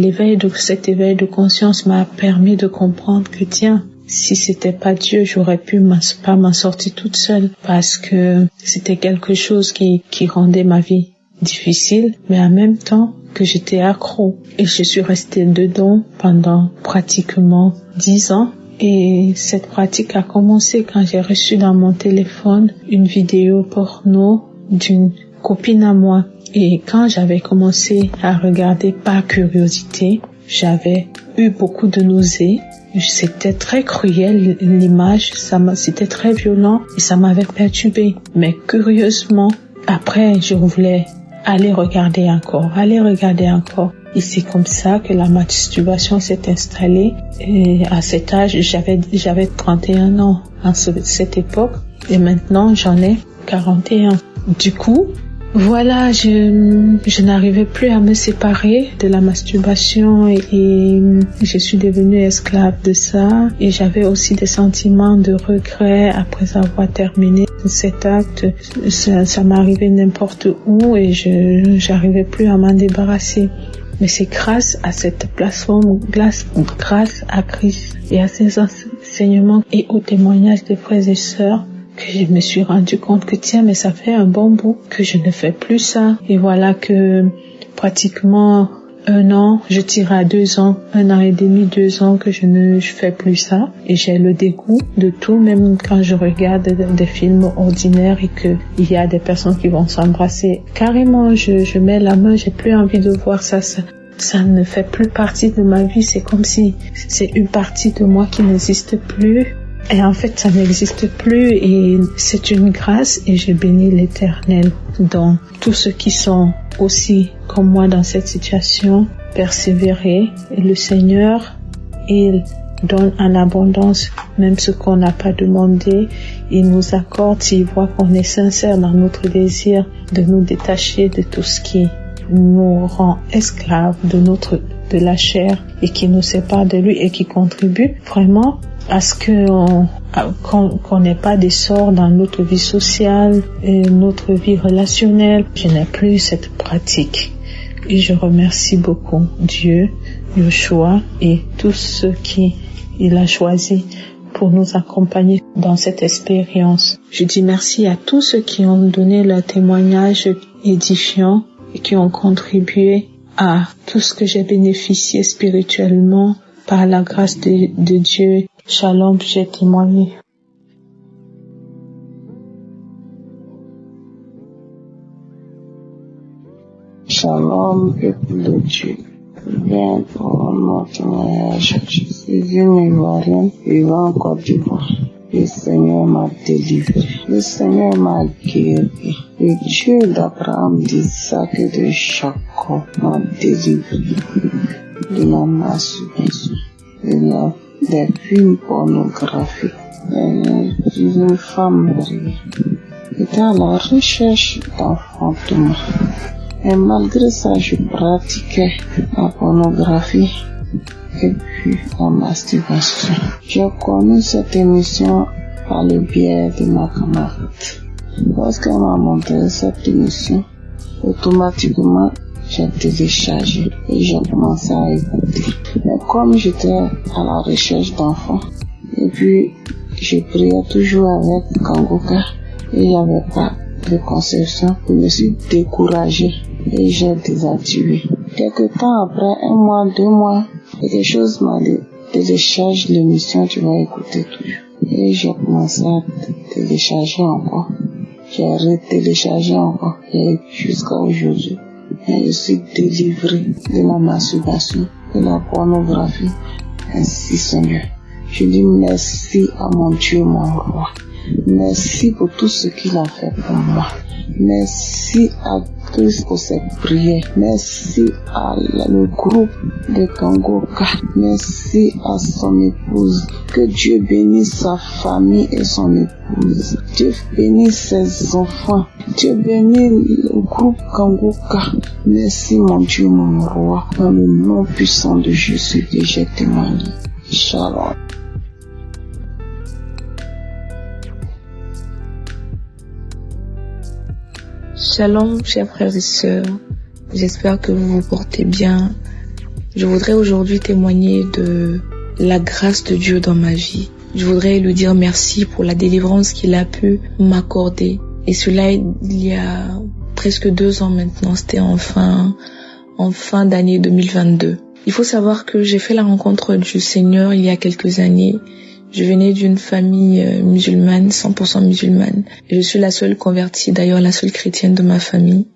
cet éveil de conscience m'a permis de comprendre que tiens, si c'était pas Dieu, j'aurais pu pas m'en sortir toute seule, parce que c'était quelque chose qui rendait ma vie difficile, mais en même temps que j'étais accro. Et je suis restée dedans pendant pratiquement 10 ans. Et cette pratique a commencé quand j'ai reçu dans mon téléphone une vidéo porno d'une copine à moi. Et quand j'avais commencé à regarder par curiosité, j'avais eu beaucoup de nausées. C'était très cruel, l'image, c'était très violent et ça m'avait perturbée. Mais curieusement, après, je voulais aller regarder encore. Et c'est comme ça que la masturbation s'est installée. Et à cet âge, j'avais 31 ans à cette époque. Et maintenant, j'en ai 41. Du coup, voilà, je n'arrivais plus à me séparer de la masturbation et je suis devenue esclave de ça. Et j'avais aussi des sentiments de regret après avoir terminé cet acte. Ça m'arrivait n'importe où et j'arrivais plus à m'en débarrasser. Mais c'est grâce à cette plateforme, grâce à Christ et à ses enseignements et aux témoignages des frères et sœurs que je me suis rendu compte que tiens, mais ça fait un bon bout que je ne fais plus ça. Et voilà que pratiquement 1 an, je tire à 2 ans, 1 an et demi, 2 ans que je fais plus ça. Et j'ai le dégoût de tout, même quand je regarde des films ordinaires et que il y a des personnes qui vont s'embrasser. Carrément, je mets la main, j'ai plus envie de voir ça. Ça ne fait plus partie de ma vie. C'est comme si c'est une partie de moi qui n'existe plus. Et en fait, ça n'existe plus et c'est une grâce et je bénis l'Éternel. Donc, tous ceux qui sont aussi comme moi dans cette situation, persévérer. Et le Seigneur, il donne en abondance même ce qu'on n'a pas demandé. Il nous accorde s'il voit qu'on est sincère dans notre désir de nous détacher de tout ce qui nous rend esclaves de la chair et qui nous sépare de lui et qui contribue vraiment à ce qu'on n'ait pas d'essor dans notre vie sociale et notre vie relationnelle. Je n'ai plus cette pratique. Et je remercie beaucoup Dieu, Yeshua et tous ceux qu'il a choisis pour nous accompagner dans cette expérience. Je dis merci à tous ceux qui ont donné leur témoignage édifiant et qui ont contribué à tout ce que j'ai bénéficié spirituellement par la grâce de Dieu. Shalom, j'ai témoigné. Shalom, peuple de Dieu. Viens pour mon témoignage. Je suis une Ivoirienne vivant en Côte d'Ivoire. Le Seigneur m'a délivré. Le Seigneur m'a guéri. Le Dieu d'Abraham, d'Isaac et de Jacob m'a délivré de la masturbation. des films pornographiques. Une femme mariée était à la recherche d'enfantement. Et malgré ça, je pratiquais la pornographie et puis la masturbation. J'ai connu cette émission par le biais de ma camarade. Lorsqu'elle m'a montré cette émission, automatiquement, j'ai téléchargé et j'ai commencé à écouter. Mais comme j'étais à la recherche d'enfants, et puis je priais toujours avec Kanguka et il n'y avait pas de conception, je me suis découragée et j'ai désactivé. Quelque temps après, 1 mois, 2 mois, quelque chose m'a dit, télécharge l'émission, tu vas écouter toujours. Et j'ai commencé à télécharger encore. J'ai retéléchargé encore et jusqu'à aujourd'hui. Et je suis délivrée de la masturbation, de la pornographie. Ainsi, Seigneur. Je dis merci à mon Dieu, mon roi. Merci pour tout ce qu'il a fait pour moi. Merci à tous pour cette prière. Merci à le groupe de Kanguka. Merci à son épouse. Que Dieu bénisse sa famille et son épouse. Dieu bénisse ses enfants. Dieu bénisse le groupe Kanguka. Merci mon Dieu, mon roi. Dans le nom puissant de Jésus que j'ai témoigné. Shalom. Shalom, chers frères et sœurs. J'espère que vous vous portez bien. Je voudrais aujourd'hui témoigner de la grâce de Dieu dans ma vie. Je voudrais lui dire merci pour la délivrance qu'il a pu m'accorder. Et cela, il y a presque 2 ans maintenant. C'était en fin d'année 2022. Il faut savoir que j'ai fait la rencontre du Seigneur il y a quelques années. Je venais d'une famille musulmane, 100% musulmane. Je suis la seule convertie, d'ailleurs la seule chrétienne de ma famille.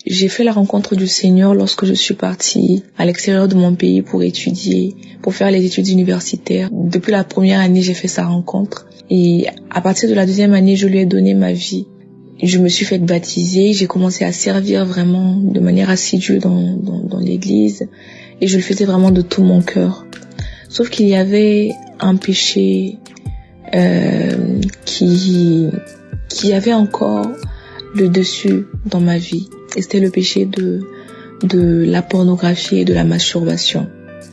J'ai fait la rencontre du Seigneur lorsque je suis partie à l'extérieur de mon pays pour étudier, pour faire les études universitaires. Depuis la première année, j'ai fait sa rencontre. Et à partir de la 2e année, je lui ai donné ma vie. Je me suis fait baptiser, j'ai commencé à servir vraiment de manière assidue dans l'église. Et je le faisais vraiment de tout mon cœur. Sauf qu'il y avait un péché qui avait encore le dessus dans ma vie. Et c'était le péché de la pornographie et de la masturbation.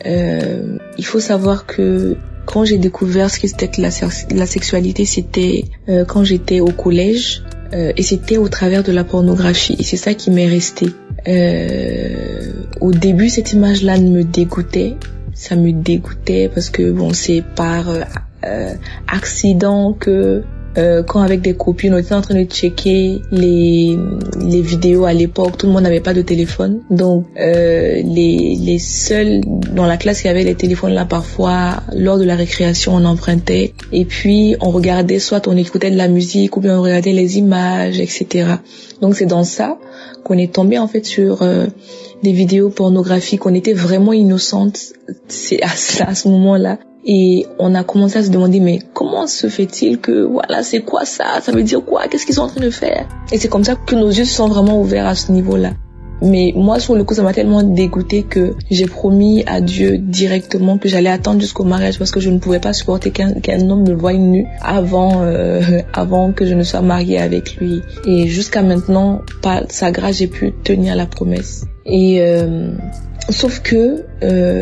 Il faut savoir que quand j'ai découvert ce que c'était que la sexualité, c'était quand j'étais au collège et c'était au travers de la pornographie. Et c'est ça qui m'est resté. Au début, cette image-là me dégoûtait. Ça me dégoûtait parce que bon, c'est par accident que quand avec des copines on était en train de checker les vidéos à l'époque, tout le monde n'avait pas de téléphone, donc les seuls dans la classe qui avaient les téléphones là, parfois lors de la récréation on empruntait et puis on regardait, soit on écoutait de la musique ou bien on regardait les images, etc. Donc c'est dans ça qu'on est tombé en fait sur des vidéos pornographiques. On était vraiment innocentes, c'est à ce moment-là. Et on a commencé à se demander, mais comment se fait-il que, voilà, c'est quoi ça? Ça veut dire quoi? Qu'est-ce qu'ils sont en train de faire? Et c'est comme ça que nos yeux se sont vraiment ouverts à ce niveau-là. Mais moi, sur le coup, ça m'a tellement dégoûtée que j'ai promis à Dieu directement que j'allais attendre jusqu'au mariage parce que je ne pouvais pas supporter qu'un homme me voie nue avant que je ne sois mariée avec lui. Et jusqu'à maintenant, par sa grâce, j'ai pu tenir la promesse. Et sauf que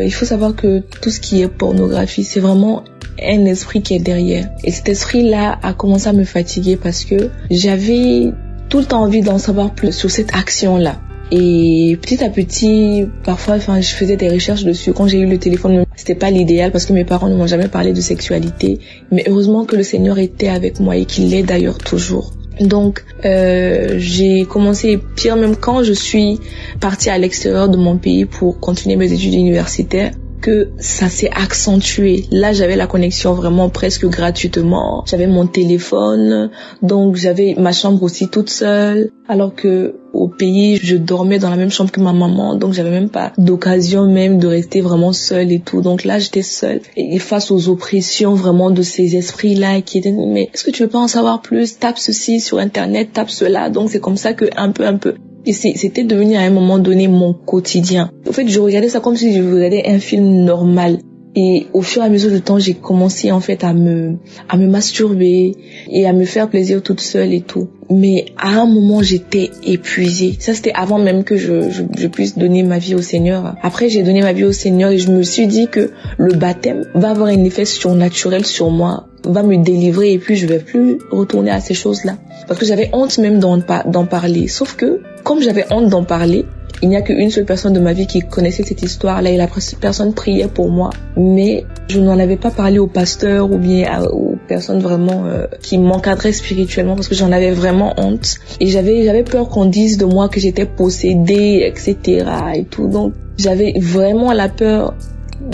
il faut savoir que tout ce qui est pornographie, c'est vraiment un esprit qui est derrière. Et cet esprit-là a commencé à me fatiguer parce que j'avais tout le temps envie d'en savoir plus sur cette action-là. Et petit à petit, parfois, je faisais des recherches dessus. Quand j'ai eu le téléphone, c'était pas l'idéal parce que mes parents ne m'ont jamais parlé de sexualité. Mais heureusement que le Seigneur était avec moi et qu'il l'est d'ailleurs toujours. Donc, j'ai commencé, pire même quand je suis partie à l'extérieur de mon pays pour continuer mes études universitaires, que ça s'est accentué. Là, j'avais la connexion vraiment presque gratuitement. J'avais mon téléphone, donc j'avais ma chambre aussi toute seule. Alors que au pays, je dormais dans la même chambre que ma maman, donc j'avais même pas d'occasion même de rester vraiment seule et tout. Donc là, j'étais seule et face aux oppressions vraiment de ces esprits-là qui étaient, mais est-ce que tu veux pas en savoir plus? Tape ceci sur Internet, tape cela. Donc c'est comme ça que un peu. Et c'était devenu à un moment donné mon quotidien. En fait, je regardais ça comme si je regardais un film normal. Et au fur et à mesure du temps, j'ai commencé en fait à me masturber et à me faire plaisir toute seule et tout. Mais à un moment, j'étais épuisée. Ça, c'était avant même que je puisse donner ma vie au Seigneur. Après, j'ai donné ma vie au Seigneur et je me suis dit que le baptême va avoir un effet surnaturel sur moi, va me délivrer et puis je vais plus retourner à ces choses-là. Parce que j'avais honte même d'en parler. Sauf que, comme j'avais honte d'en parler, il n'y a qu'une seule personne de ma vie qui connaissait cette histoire-là et la personne priait pour moi. Mais je n'en avais pas parlé au pasteur ou bien aux personnes vraiment qui m'encadraient spirituellement parce que j'en avais vraiment honte. Et j'avais peur qu'on dise de moi que j'étais possédée, etc. et tout. Donc, j'avais vraiment la peur.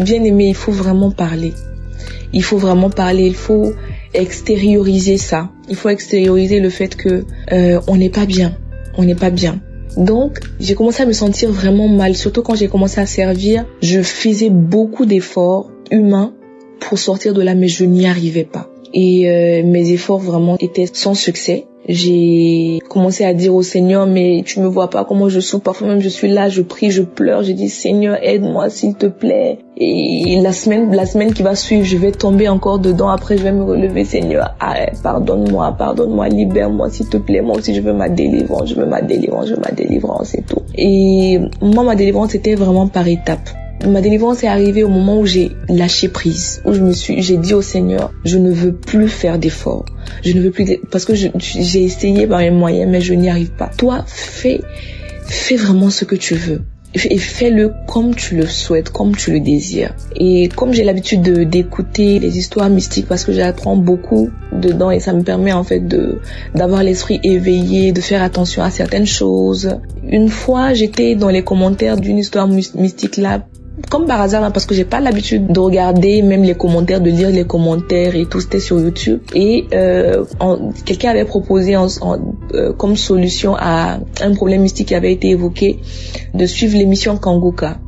Bien aimé, il faut vraiment parler. Il faut vraiment parler, il faut extérioriser ça. Il faut extérioriser le fait que on n'est pas bien. On n'est pas bien. Donc, j'ai commencé à me sentir vraiment mal, surtout quand j'ai commencé à servir. Je faisais beaucoup d'efforts humains pour sortir de là, mais je n'y arrivais pas. Et mes efforts vraiment étaient sans succès. J'ai commencé à dire au Seigneur, mais tu me vois pas comment je souffre. Parfois même je suis là, je prie, je pleure, je dis Seigneur, aide-moi s'il te plaît. Et la semaine qui va suivre, je vais tomber encore dedans. Après, je vais me relever, Seigneur, arrête, pardonne-moi, libère-moi s'il te plaît. Moi aussi, je veux ma délivrance et tout. Et moi, ma délivrance, c'était vraiment par étapes. Ma délivrance est arrivée au moment où j'ai lâché prise, où j'ai dit au Seigneur, je ne veux plus faire d'efforts. Je ne veux plus, parce que j'ai essayé par les moyens, mais je n'y arrive pas. Toi, fais vraiment ce que tu veux. Et fais-le comme tu le souhaites, comme tu le désires. Et comme j'ai l'habitude d'écouter les histoires mystiques parce que j'apprends beaucoup dedans et ça me permet en fait d'avoir l'esprit éveillé, de faire attention à certaines choses. Une fois, j'étais dans les commentaires d'une histoire mystique là, comme par hasard, parce que j'ai pas l'habitude de regarder même les commentaires, de lire les commentaires et tout, c'était sur YouTube. Et quelqu'un avait proposé comme solution à un problème mystique qui avait été évoqué de suivre l'émission Kanguka.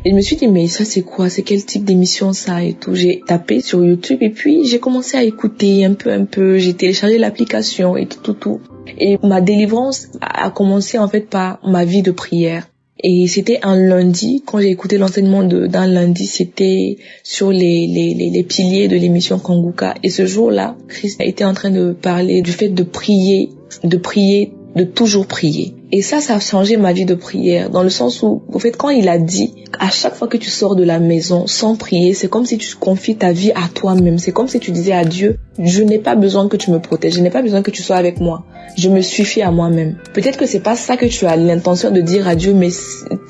Et je me suis dit, mais ça c'est quoi? C'est quel type d'émission ça et tout? J'ai tapé sur YouTube et puis j'ai commencé à écouter un peu. J'ai téléchargé l'application et tout. Et ma délivrance a commencé en fait par ma vie de prière. Et c'était un lundi, quand j'ai écouté l'enseignement d'un lundi, c'était sur les piliers de l'émission Kanguka. Et ce jour-là, Christ était en train de parler du fait de prier, de toujours prier. Et ça a changé ma vie de prière, dans le sens où, en fait, quand il a dit, à chaque fois que tu sors de la maison sans prier, c'est comme si tu confies ta vie à toi-même. C'est comme si tu disais à Dieu, je n'ai pas besoin que tu me protèges, je n'ai pas besoin que tu sois avec moi. Je me suffis à moi-même. Peut-être que c'est pas ça que tu as l'intention de dire à Dieu, mais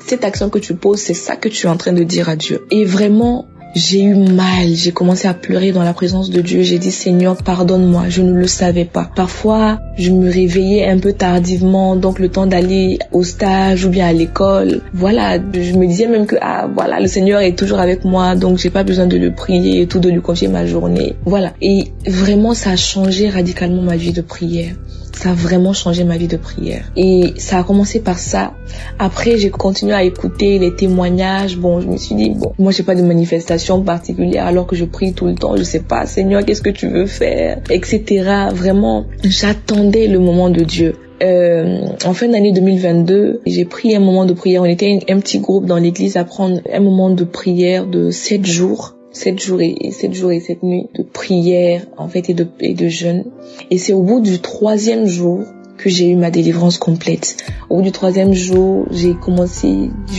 cette action que tu poses, c'est ça que tu es en train de dire à Dieu. Et vraiment, j'ai eu mal, j'ai commencé à pleurer dans la présence de Dieu. J'ai dit, Seigneur, pardonne-moi, je ne le savais pas. Parfois, je me réveillais un peu tardivement, donc le temps d'aller au stage ou bien à l'école. Voilà, je me disais même que, voilà, le Seigneur est toujours avec moi, donc j'ai pas besoin de le prier et tout, de lui confier ma journée. Voilà. Et vraiment, ça a changé radicalement ma vie de prière. Ça a vraiment changé ma vie de prière. Et ça a commencé par ça. Après, j'ai continué à écouter les témoignages. Bon, je me suis dit, moi, j'ai pas de manifestation particulière alors que je prie tout le temps. Je sais pas, Seigneur, qu'est-ce que tu veux faire, etc. Vraiment, j'attendais le moment de Dieu. En fin d'année 2022, j'ai pris un moment de prière. On était un petit groupe dans l'église à prendre un moment de prière de 7 jours. 7 jours et 7 nuits de prière, en fait, et de jeûne. Et c'est au bout du 3e jour que j'ai eu ma délivrance complète. Au bout du 3e jour, je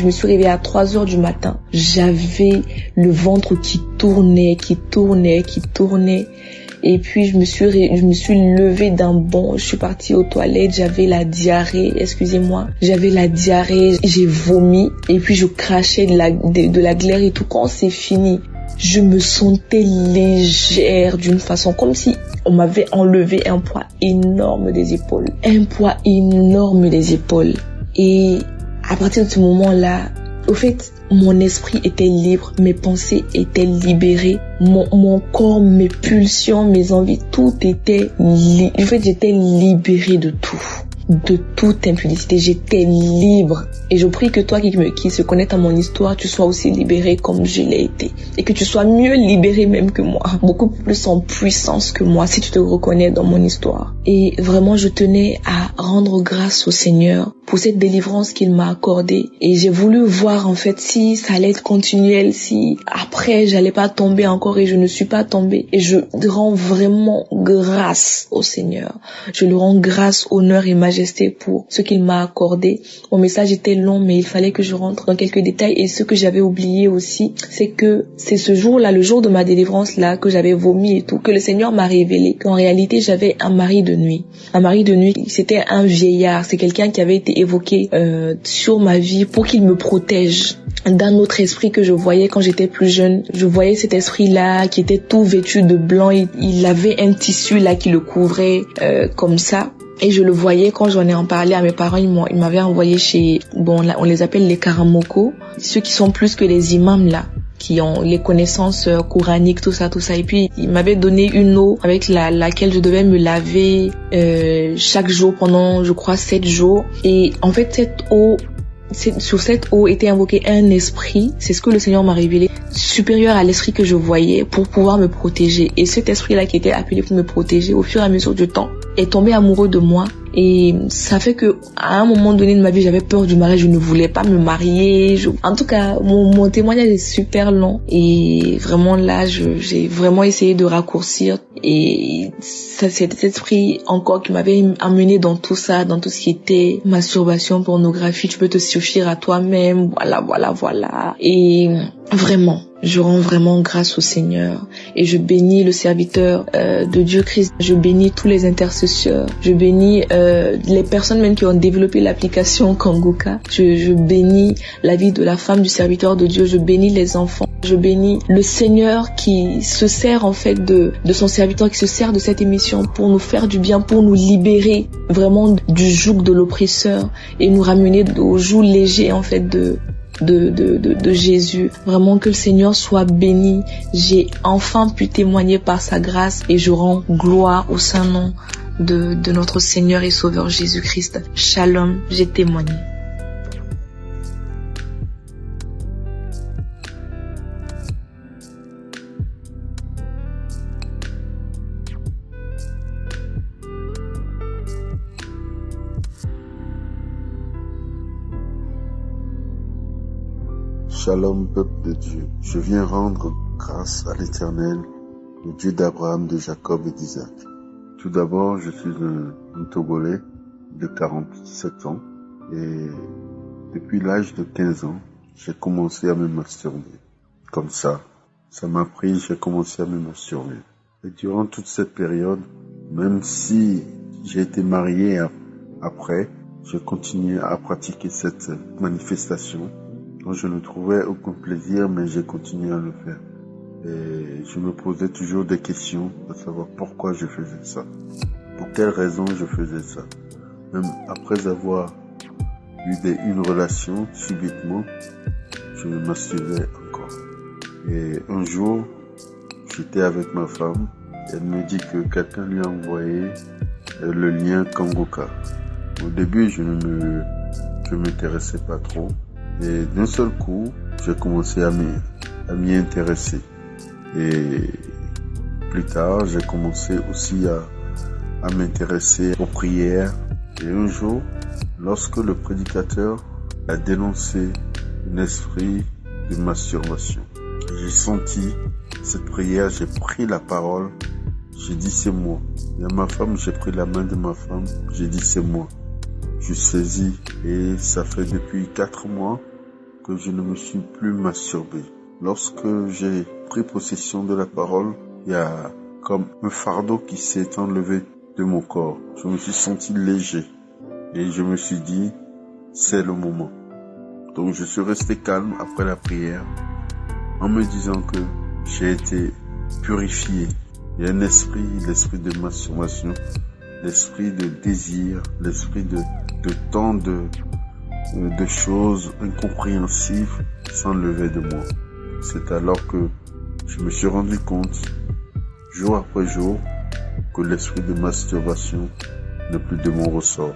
me suis réveillée à 3h du matin. J'avais le ventre qui tournait. Et puis, je me suis levée d'un bond. Je suis partie aux toilettes. J'avais la diarrhée. J'ai vomi. Et puis, je crachais de la glaire et tout. Quand c'est fini, je me sentais légère d'une façon, comme si on m'avait enlevé un poids énorme des épaules. Et à partir de ce moment-là, au fait, mon esprit était libre, mes pensées étaient libérées, mon corps, mes pulsions, mes envies, tout était en fait, j'étais libérée de tout. de toute impudicité. J'étais libre. Et je prie que toi qui se connais à mon histoire, tu sois aussi libéré comme je l'ai été. Et que tu sois mieux libéré même que moi. Beaucoup plus en puissance que moi, si tu te reconnais dans mon histoire. Et vraiment, je tenais à rendre grâce au Seigneur pour cette délivrance qu'il m'a accordée. Et j'ai voulu voir en fait si ça allait être continuel, si après j'allais pas tomber encore, et je ne suis pas tombée. Et je rends vraiment grâce au Seigneur. Je lui rends grâce, honneur et majesté pour ce qu'il m'a accordé. Mon message était long, mais il fallait que je rentre dans quelques détails. Et ce que j'avais oublié aussi, c'est que c'est ce jour-là, le jour de ma délivrance là, que j'avais vomi et tout, que le Seigneur m'a révélé qu'en réalité j'avais un mari de nuit. Un mari de nuit, c'était un vieillard, c'est quelqu'un qui avait été évoqué sur ma vie pour qu'il me protège d'un autre esprit que je voyais quand j'étais plus jeune. Je voyais cet esprit-là qui était tout vêtu de blanc. Il avait un tissu là qui le couvrait comme ça. Et je le voyais quand j'en ai en parlé à mes parents. Ils m'avaient envoyé chez, là, on les appelle les karamoko, ceux qui sont plus que les imams là, qui ont les connaissances coraniques, tout ça. Et puis, il m'avait donné une eau avec laquelle je devais me laver chaque jour pendant, je crois, 7 jours. Et en fait, sur cette eau était invoqué un esprit, c'est ce que le Seigneur m'a révélé, supérieur à l'esprit que je voyais pour pouvoir me protéger. Et cet esprit-là qui était appelé pour me protéger au fur et à mesure du temps est tombé amoureux de moi. Et ça fait que à un moment donné de ma vie, j'avais peur du mariage, je ne voulais pas me marier. En tout cas, mon témoignage est super long. Et vraiment là, j'ai vraiment essayé de raccourcir. Et ça, c'est cet esprit encore qui m'avait amené dans tout ça, dans tout ce qui était masturbation, pornographie. Tu peux te suffire à toi-même, voilà. Et vraiment, je rends vraiment grâce au Seigneur et je bénis le serviteur de Dieu Christ. Je bénis tous les intercesseurs. Je bénis les personnes même qui ont développé l'application Kanguka. Je bénis la vie de la femme du serviteur de Dieu. Je bénis les enfants. Je bénis le Seigneur qui se sert en fait de son serviteur, qui se sert de cette émission pour nous faire du bien, pour nous libérer vraiment du joug de l'oppresseur et nous ramener au joug léger en fait de Jésus. Vraiment que le Seigneur soit béni. J'ai enfin pu témoigner par sa grâce et je rends gloire au saint nom de notre Seigneur et Sauveur Jésus-Christ. Shalom, j'ai témoigné. Shalom, peuple de Dieu. Je viens rendre grâce à l'Éternel, le Dieu d'Abraham, de Jacob et d'Isaac. Tout d'abord, je suis un Togolais de 47 ans et depuis l'âge de 15 ans, j'ai commencé à me masturber. Comme ça m'a pris, j'ai commencé à me masturber. Et durant toute cette période, même si j'ai été marié après, je continuais à pratiquer cette manifestation. Donc je ne trouvais aucun plaisir, mais j'ai continué à le faire. Et je me posais toujours des questions à savoir pourquoi je faisais ça. Pour quelle raison je faisais ça. Même après avoir eu une relation, subitement, je me masturbais encore. Et un jour, j'étais avec ma femme. Elle me dit que quelqu'un lui a envoyé le lien Kanguka. Au début, je m'intéressais pas trop. Et d'un seul coup, j'ai commencé à m'y intéresser. Et plus tard, j'ai commencé aussi à m'intéresser aux prières. Et un jour, lorsque le prédicateur a dénoncé un esprit de masturbation, j'ai senti cette prière, j'ai pris la parole, j'ai dit c'est moi. Et à ma femme, j'ai pris la main de ma femme, j'ai dit c'est moi. Je saisis et ça fait depuis 4 mois que je ne me suis plus masturbé. Lorsque j'ai pris possession de la parole, il y a comme un fardeau qui s'est enlevé de mon corps. Je me suis senti léger et je me suis dit, c'est le moment. Donc je suis resté calme après la prière en me disant que j'ai été purifié. Il y a un esprit, l'esprit de masturbation, l'esprit de désir, l'esprit de tant de choses incompréhensibles s'enlevaient de moi. C'est alors que je me suis rendu compte, jour après jour, que l'esprit de masturbation n'est plus de mon ressort.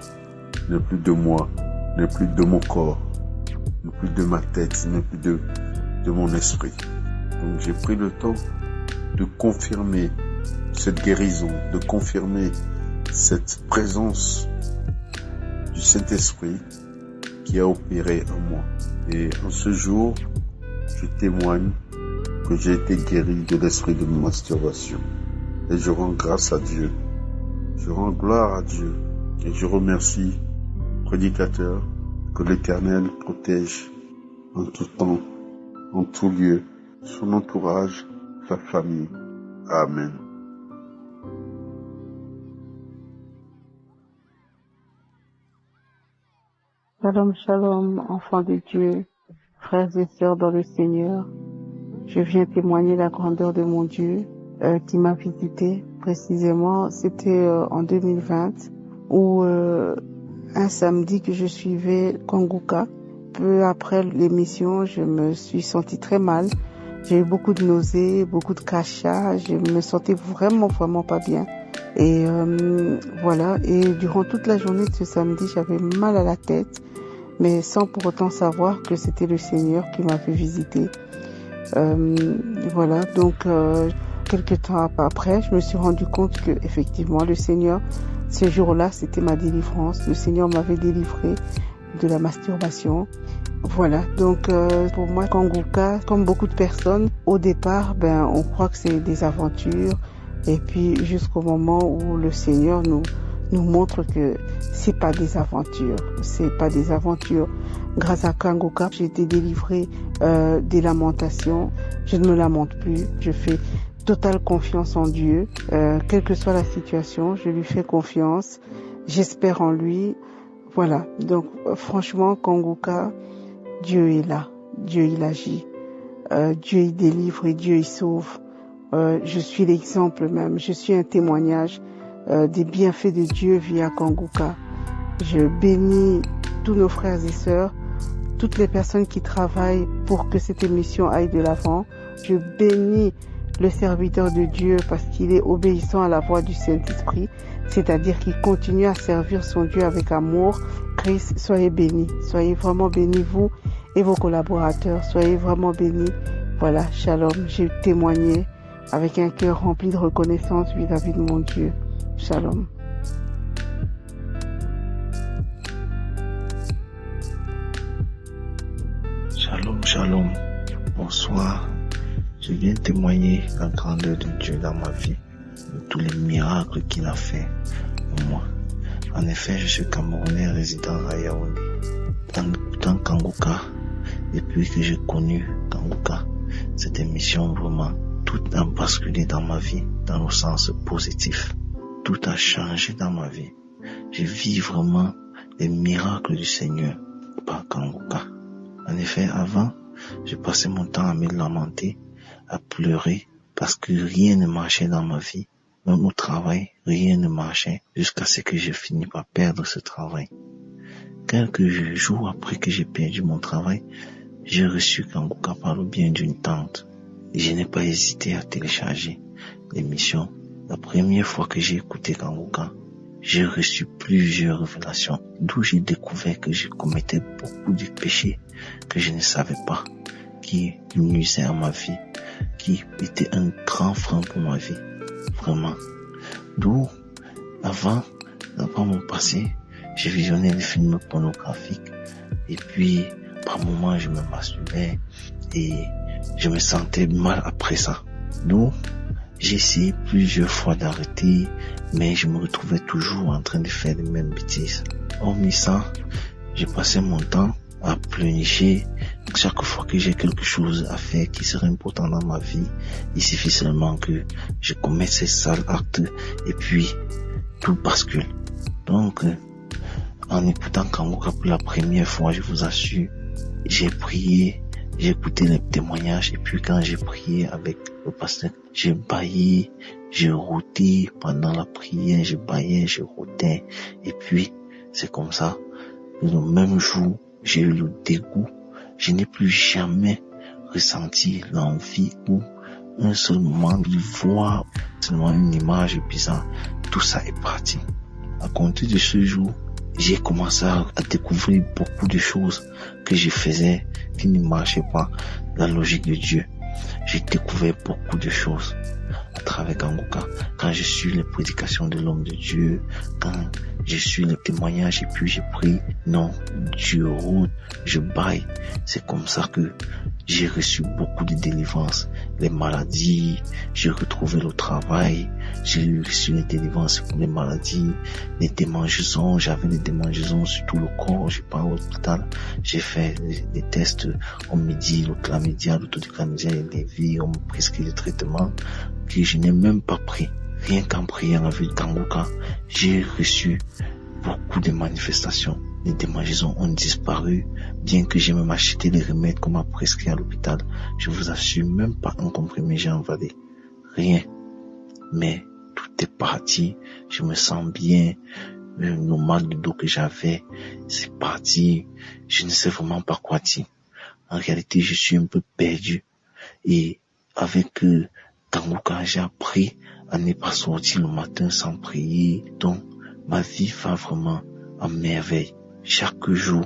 n'est plus de moi, n'est plus de mon corps, n'est plus de ma tête, n'est plus de mon esprit. Donc j'ai pris le temps de confirmer cette guérison, de confirmer cette présence du Saint-Esprit qui a opéré en moi. Et en ce jour, je témoigne que j'ai été guéri de l'esprit de masturbation. Et je rends grâce à Dieu. Je rends gloire à Dieu. Et je remercie le prédicateur, que l'Éternel protège en tout temps, en tout lieu, son entourage, sa famille. Amen. Shalom, shalom, enfants de Dieu, frères et sœurs dans le Seigneur. Je viens témoigner la grandeur de mon Dieu qui m'a visité. Précisément, c'était en 2020 où un samedi que je suivais Kanguka. Peu après l'émission, je me suis sentie très mal. J'ai eu beaucoup de nausées, beaucoup de crachats. Je me sentais vraiment pas bien. Et voilà. Et durant toute la journée de ce samedi, j'avais mal à la tête, mais sans pour autant savoir que c'était le Seigneur qui m'avait visité. Voilà. Donc, quelques temps après, je me suis rendu compte que effectivement, le Seigneur, ce jour-là, c'était ma délivrance. Le Seigneur m'avait délivré de la masturbation. Voilà, donc pour moi, Kanguka, comme beaucoup de personnes, au départ, on croit que c'est des aventures, et puis jusqu'au moment où le Seigneur nous montre que c'est pas des aventures, Grâce à Kanguka, j'ai été délivrée des lamentations. Je ne me lamente plus, je fais totale confiance en Dieu, quelle que soit la situation, je lui fais confiance, j'espère en lui. Voilà, donc franchement, Kanguka, Dieu est là, Dieu il agit, Dieu il délivre et Dieu il sauve. Je suis l'exemple même, je suis un témoignage des bienfaits de Dieu via Kanguka. Je bénis tous nos frères et sœurs, toutes les personnes qui travaillent pour que cette émission aille de l'avant. Je bénis le serviteur de Dieu parce qu'il est obéissant à la voix du Saint-Esprit, c'est-à-dire qu'il continue à servir son Dieu avec amour. Christ, soyez bénis, soyez vraiment bénis vous et vos collaborateurs, soyez vraiment bénis. Voilà, shalom, j'ai témoigné avec un cœur rempli de reconnaissance vis-à-vis de mon Dieu. Shalom. Shalom, shalom, bonsoir. Je viens témoigner la grandeur de Dieu dans ma vie, de tous les miracles qu'il a fait pour moi. En effet, je suis Camerounais résident à Yaoundé. En écoutant Kanguka, depuis que j'ai connu Kanguka, cette émission vraiment, tout a basculé dans ma vie, dans le sens positif. Tout a changé dans ma vie. Je vis vraiment les miracles du Seigneur par Kanguka. En effet, avant, je passais mon temps à me lamenter, à pleurer, parce que rien ne marchait dans ma vie. Même au travail, rien ne marchait, jusqu'à ce que j'ai fini par perdre ce travail. Quelques jours après que j'ai perdu mon travail, j'ai reçu Kanguka par le bien d'une tante. Et je n'ai pas hésité à télécharger l'émission. La première fois que j'ai écouté Kanguka, j'ai reçu plusieurs révélations, d'où j'ai découvert que je commettais beaucoup de péchés que je ne savais pas, qui nuisaient à ma vie, qui étaient un grand frein pour ma vie. Vraiment. D'où, avant mon passé, j'ai visionné des films pornographiques et puis, par moments, je me masturbais et je me sentais mal après ça. D'où, j'ai essayé plusieurs fois d'arrêter, mais je me retrouvais toujours en train de faire les mêmes bêtises. Hormis ça, j'ai passé mon temps à pleurnicher. Chaque fois que j'ai quelque chose à faire qui serait important dans ma vie, il suffit seulement que je commette ces sales actes et puis tout bascule. Donc, en écoutant Kanguka pour la première fois, je vous assure, j'ai prié, j'ai écouté les témoignages et puis quand j'ai prié avec le pasteur, j'ai baillé, j'ai rôté pendant la prière, j'ai baillé, j'ai rôté et puis c'est comme ça. Le même jour, j'ai eu le dégoût. Je n'ai plus jamais ressenti l'envie ou un seul moment de voir seulement une image et puis ça, tout ça est parti. À compter de ce jour, j'ai commencé à découvrir beaucoup de choses que je faisais qui ne marchaient pas dans la logique de Dieu. J'ai découvert beaucoup de choses à travers Kanguka. Quand je suis les prédications de l'homme de Dieu, quand je suis les témoignages et puis j'ai pris, non, Dieu roule, je baille. C'est comme ça que j'ai reçu beaucoup de délivrance. Les maladies, j'ai retrouvé le travail, j'ai reçu les délivrances pour les maladies, les démangeaisons, j'avais des démangeaisons sur tout le corps, j'ai pas à l'hôpital, j'ai fait des tests, on me dit le chlamydia, l'autodiclamydia et des vies, on me prescrit des traitements que je n'ai même pas pris. Rien qu'en priant avec Kanguka, j'ai reçu beaucoup de manifestations. Les démangeaisons ont disparu, bien que j'ai même acheté les remèdes qu'on m'a prescrit à l'hôpital. Je vous assure, même pas un comprimé j'ai avalé. Rien. Mais tout est parti. Je me sens bien. Le mal de dos que j'avais, c'est parti. Je ne sais vraiment pas quoi dire. En réalité, je suis un peu perdu. Et avec Kanguka, j'ai appris à ne pas sortir le matin sans prier. Donc, ma vie va vraiment en merveille. Chaque jour,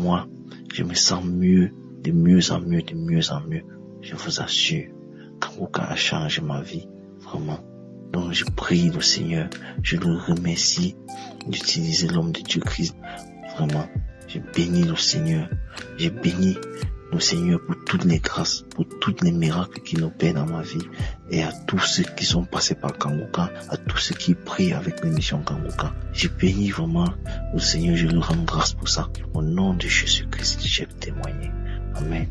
moi, je me sens mieux, de mieux en mieux, de mieux en mieux. Je vous assure, Kanguka a changé ma vie, vraiment. Donc je prie le Seigneur, je le remercie d'utiliser l'homme de Dieu Christ. Vraiment, je bénis le Seigneur, je bénis le Seigneur pour toutes les grâces, pour tous les miracles qu'il opère dans ma vie, et à tous ceux qui sont passés par Kanguka, à tous ceux qui prient avec l'émission Kanguka. Je bénis vraiment le Seigneur, je lui rends grâce pour ça. Au nom de Jésus-Christ, j'ai témoigné. Amen.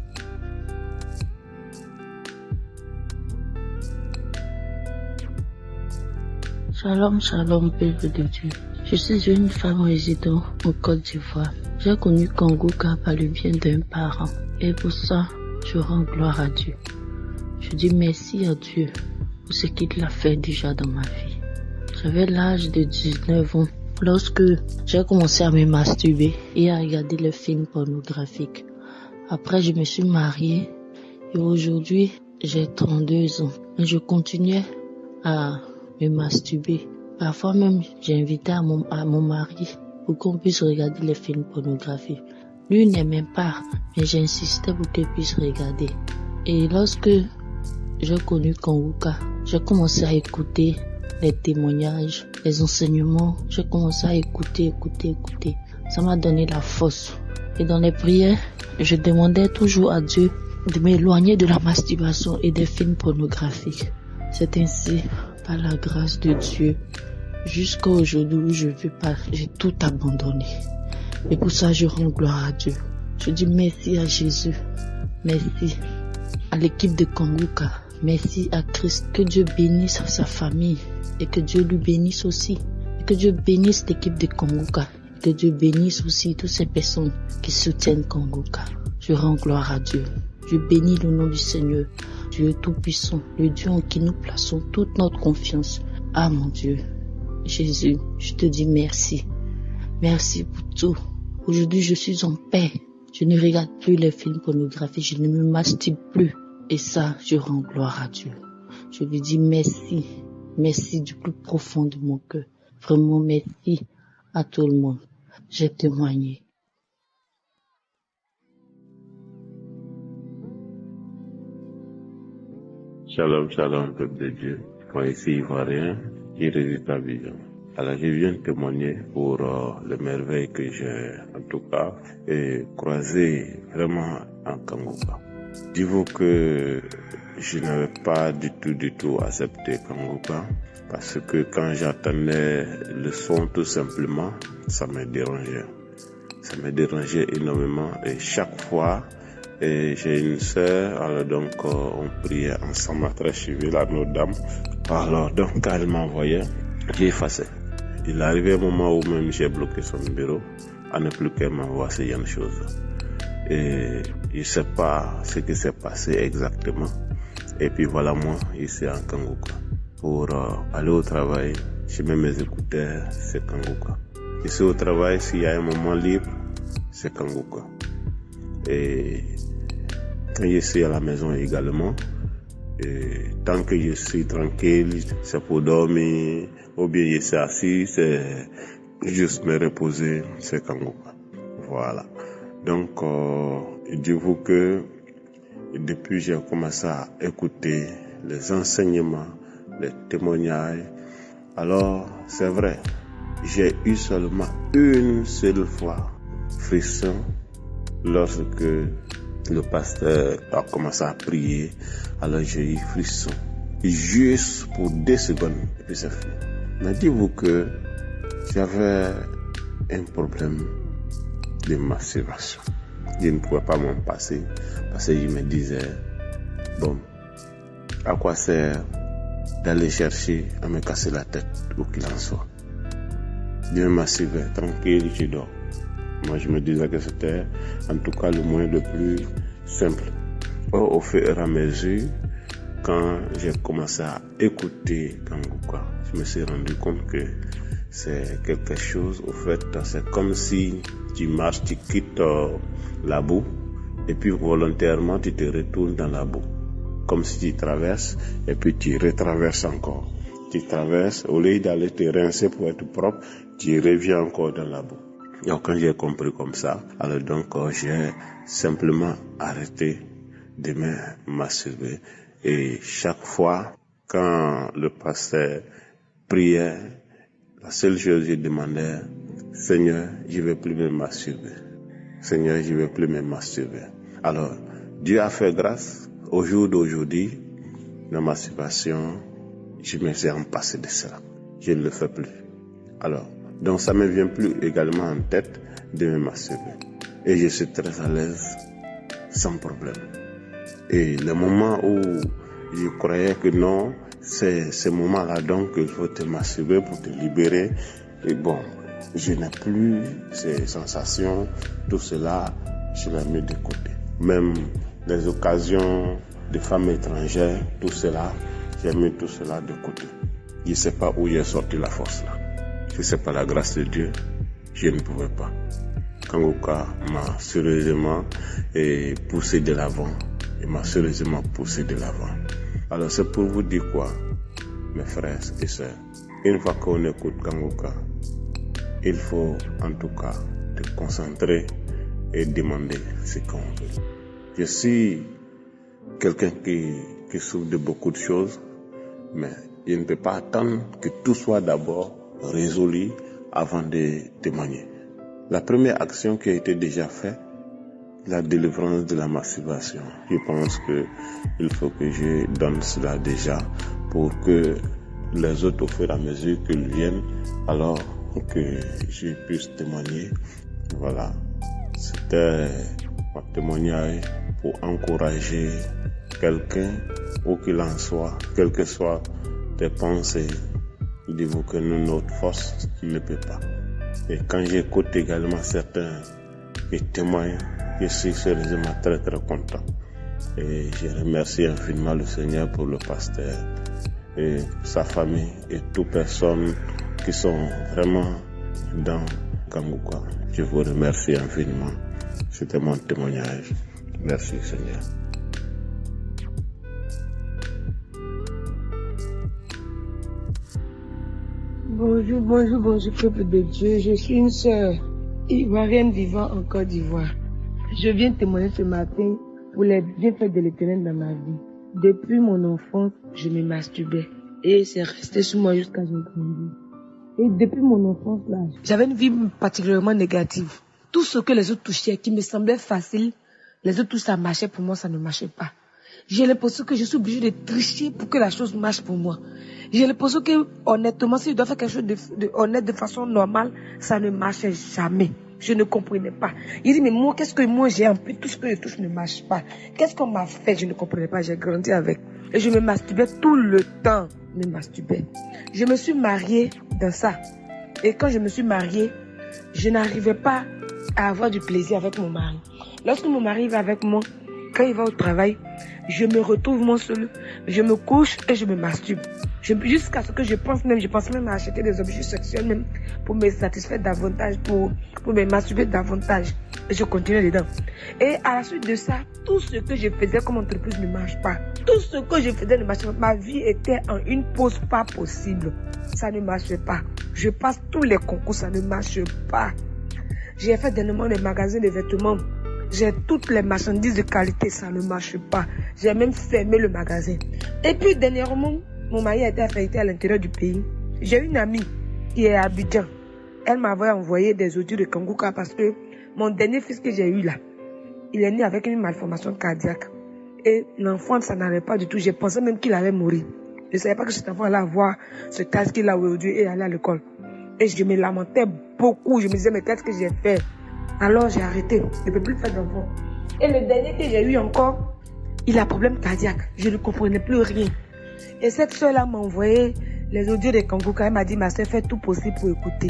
Shalom, shalom, peuple de Dieu. Je suis une femme résidant au Côte d'Ivoire. J'ai connu Kanguka par le bien d'un parent. Et pour ça, je rends gloire à Dieu. Je dis merci à Dieu pour ce qu'il a fait déjà dans ma vie. J'avais l'âge de 19 ans lorsque j'ai commencé à me masturber et à regarder les films pornographiques. Après, je me suis mariée et aujourd'hui, j'ai 32 ans. Et je continuais à me masturber. Parfois même, j'ai invité à mon mari pour qu'on puisse regarder les films pornographiques. Lui n'aimait pas, mais j'insistais pour qu'il puisse regarder. Et lorsque j'ai connu Kanguka, j'ai commencé à écouter les témoignages, les enseignements. J'ai commencé à écouter. Ça m'a donné la force. Et dans les prières, je demandais toujours à Dieu de m'éloigner de la masturbation et des films pornographiques. C'est ainsi, par la grâce de Dieu, jusqu'à aujourd'hui où je veux pas, j'ai tout abandonné. Et pour ça, je rends gloire à Dieu. Je dis merci à Jésus. Merci à l'équipe de Kanguka. Merci à Christ. Que Dieu bénisse sa famille. Et que Dieu lui bénisse aussi. Et que Dieu bénisse l'équipe de Kanguka. Et que Dieu bénisse aussi toutes ces personnes qui soutiennent Kanguka. Je rends gloire à Dieu. Je bénis le nom du Seigneur. Dieu Tout-Puissant. Le Dieu en qui nous plaçons toute notre confiance. Ah mon Dieu. Jésus, je te dis merci. Merci pour tout. Aujourd'hui, je suis en paix. Je ne regarde plus les films pornographiques. Je ne me masturbe plus. Et ça, je rends gloire à Dieu. Je lui dis merci. Merci du plus profond de mon cœur. Vraiment merci à tout le monde. J'ai témoigné. Shalom, shalom, peuple de Dieu. Moi ici, Ivoirien, qui réside à Abidjan. Alors, je viens témoigner pour les merveilles que j'ai, en tout cas, croisées vraiment en Kanguka. Dis-vous que je n'avais pas du tout accepté Kanguka, parce que quand j'entendais le son, tout simplement, ça me dérangeait. Ça me dérangeait énormément, et chaque fois, j'ai une sœur, alors donc on priait ensemble à très civil à nos dames. Alors donc quand elle m'envoyait, j'ai effacé. Il est arrivé un moment où même j'ai bloqué son numéro, à ne plus qu'elle m'envoie ces choses. Et je ne sais pas ce qui s'est passé exactement. Et puis voilà moi, ici en Kanguka. Pour aller au travail, je mets mes écouteurs, c'est Kanguka. Ici au travail, s'il y a un moment libre, c'est Kanguka. Et quand je suis à la maison également, et tant que je suis tranquille, c'est pour dormir, ou bien je suis assis, c'est juste me reposer, c'est Kanguka. Voilà. Donc, dites-vous que depuis j'ai commencé à écouter les enseignements, les témoignages, alors c'est vrai, j'ai eu seulement une seule fois frisson lorsque le pasteur a commencé à prier, alors j'ai eu frisson. Juste pour 2 secondes, et puis c'est fini. Mais dites-vous que j'avais un problème de masturbation. Je ne pouvais pas m'en passer parce que je me disais, bon, à quoi sert d'aller chercher à me casser la tête ou qu'il en soit. Je me masturbais tranquille, je dors. Moi je me disais que c'était en tout cas le moyen le plus simple. Or, au fur et à mesure, quand j'ai commencé à écouter Kanguka, je me suis rendu compte que c'est quelque chose, au fait, c'est comme si tu marches, tu quittes la boue, et puis volontairement tu te retournes dans la boue. Comme si tu traverses, et puis tu retraverses encore. Tu traverses, au lieu d'aller te rincer pour être propre, tu reviens encore dans la boue. Donc quand j'ai compris comme ça, alors donc j'ai simplement arrêté de me masturber. Et chaque fois, quand le pasteur priait, la seule chose que je demandais, Seigneur, je ne vais plus me masturber. Seigneur, je ne vais plus me masturber. Alors, Dieu a fait grâce. Au jour d'aujourd'hui, la masturbation, je me suis passé de cela. Je ne le fais plus. Alors, donc ça ne me vient plus également en tête de me masturber. Et je suis très à l'aise, sans problème. Et le moment où je croyais que non, c'est ce moment-là donc qu'il faut te masturber pour te libérer. Et bon, je n'ai plus ces sensations, tout cela, je l'ai mis de côté. Même les occasions de femmes étrangères, tout cela, j'ai mis tout cela de côté. Je ne sais pas où j'ai sorti la force là. Si ce n'est pas la grâce de Dieu, je ne pouvais pas. Kanguka m'a sérieusement poussé de l'avant. Il m'a sérieusement poussé de l'avant. Alors c'est pour vous dire quoi, mes frères et sœurs. Une fois qu'on écoute Kanguka, il faut en tout cas te concentrer et demander ce qu'on veut. Je suis quelqu'un qui souffre de beaucoup de choses, mais je ne peux pas attendre que tout soit d'abord résolu avant de témoigner. La première action qui a été déjà faite, la délivrance de la masturbation. Je pense qu'il faut que je donne cela déjà pour que les autres, au fur et à mesure qu'ils viennent, alors que je puisse témoigner. Voilà, c'était mon témoignage pour encourager quelqu'un, où qu'il en soit, quelles que soient tes pensées. Dites-vous que nous, notre force ne peut pas. Et quand j'écoute également certains qui témoignent, je suis sérieusement très très content. Et je remercie infiniment le Seigneur pour le pasteur et sa famille et toutes personnes qui sont vraiment dans Kanguka. Je vous remercie infiniment. C'était mon témoignage. Merci Seigneur. Bonjour, peuple de Dieu. Je suis une sœur ivoirienne vivant en Côte d'Ivoire. Je viens témoigner ce matin pour les bienfaits de l'Éternel dans ma vie. Depuis mon enfance, je me masturbais et c'est resté sur moi jusqu'à ce que j'ai grandi. Et depuis mon enfance là, j'avais une vie particulièrement négative. Tout ce que les autres touchaient, qui me semblait facile, les autres tout ça marchait pour moi, ça ne marchait pas. J'ai l'impression que je suis obligée de tricher pour que la chose marche pour moi. J'ai l'impression que, honnêtement, si je dois faire quelque chose de honnête de façon normale, ça ne marchait jamais. Je ne comprenais pas. Il dit, mais moi, qu'est-ce que moi j'ai en plus? Tout ce que je touche ne marche pas. Qu'est-ce qu'on m'a fait? Je ne comprenais pas. J'ai grandi avec. Et je me masturbais tout le temps. Je me masturbais. Je me suis mariée dans ça. Et quand je me suis mariée, je n'arrivais pas à avoir du plaisir avec mon mari. Lorsque mon mari va avec moi, quand il va au travail, je me retrouve moi seule, je me couche et je me masturbe. Jusqu'à ce que je pense même à acheter des objets sexuels même pour me satisfaire davantage, pour me masturber davantage. Et je continue dedans. Et à la suite de ça, tout ce que je faisais comme entreprise ne marche pas. Tout ce que je faisais ne marchait pas. Ma vie était en une pause pas possible. Ça ne marchait pas. Je passe tous les concours, ça ne marche pas. J'ai fait dernièrement les magasins de vêtements. J'ai toutes les marchandises de qualité, ça ne marche pas. J'ai même fermé le magasin. Et puis dernièrement, mon mari a été affecté à l'intérieur du pays. J'ai une amie qui est à Abidjan. Elle m'avait envoyé des audios de Kanguka parce que mon dernier fils que j'ai eu là, il est né avec une malformation cardiaque. Et l'enfant, ça n'allait pas du tout. J'ai pensé même qu'il allait mourir. Je ne savais pas que cet enfant allait avoir ce casque qu'il a aujourd'hui et aller à l'école. Et je me lamentais beaucoup. Je me disais, mais qu'est-ce que j'ai fait? Alors j'ai arrêté. Je ne peux plus faire d'enfant. Et le dernier que j'ai eu encore, il a un problème cardiaque. Je ne comprenais plus rien. Et cette soeur-là m'a envoyé les audios de Kanguka. Elle m'a dit, ma soeur, fait tout possible pour écouter.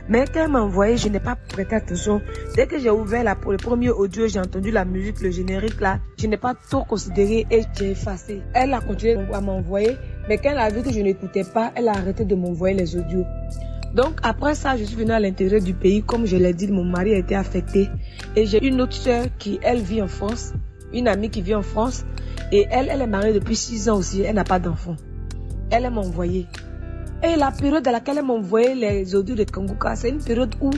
Mais quand elle m'a envoyé, je n'ai pas prêté attention. Dès que j'ai ouvert le premier audio, j'ai entendu la musique, le générique là. Je n'ai pas tout considéré et j'ai effacé. Elle a continué à m'envoyer. Mais quand elle a vu que je n'écoutais pas, elle a arrêté de m'envoyer les audios. Donc après ça, je suis venue à l'intérieur du pays. Comme je l'ai dit, mon mari a été affecté. Et j'ai une autre soeur qui, elle, vit en France. Une amie qui vit en France. Et elle est mariée depuis 6 ans aussi. Elle n'a pas d'enfant. Elle m'a envoyé. Et la période dans laquelle elle m'a envoyé les audios de Kanguka, c'est une période où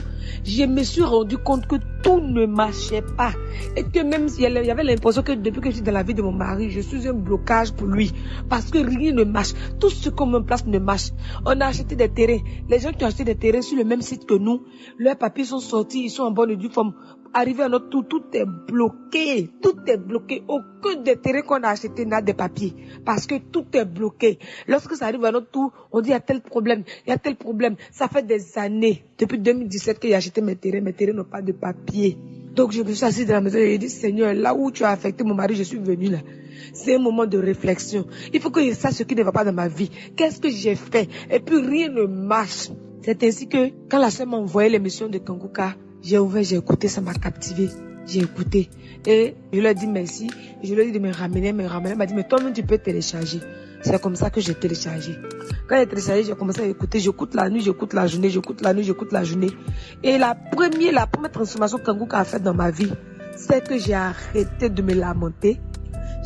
je me suis rendu compte que tout ne marchait pas. Et que même il y avait l'impression que depuis que je suis dans la vie de mon mari, je suis un blocage pour lui. Parce que rien ne marche. Tout ce qu'on met en place ne marche. On a acheté des terrains. Les gens qui ont acheté des terrains sur le même site que nous, leurs papiers sont sortis, ils sont en bonne et due forme. Arrivé à notre tour, tout est bloqué. Tout est bloqué. Aucun des terrains qu'on a acheté n'a de papiers. Parce que tout est bloqué. Lorsque ça arrive à notre tour, on dit il y a tel problème, il y a tel problème. Ça fait des années, depuis 2017 que j'ai acheté mes terrains n'ont pas de papiers. Donc je me suis assise dans la maison et j'ai dit, Seigneur, là où tu as affecté mon mari, je suis venue là. C'est un moment de réflexion. Il faut que je sache ce qui ne va pas dans ma vie. Qu'est-ce que j'ai fait? Et puis rien ne marche. C'est ainsi que quand la sœur m'a envoyé l'émission de Kanguka, j'ai ouvert, j'ai écouté, ça m'a captivé. J'ai écouté. Et je leur ai dit merci. Je leur ai dit de me ramener. Elle m'a dit, mais toi-même tu peux télécharger. C'est comme ça que j'ai téléchargé. Quand j'ai téléchargé, j'ai commencé à écouter. J'écoute la nuit, j'écoute la journée, j'écoute la nuit, j'écoute la journée. Et la première transformation que Kanguka a faite dans ma vie, c'est que j'ai arrêté de me lamenter.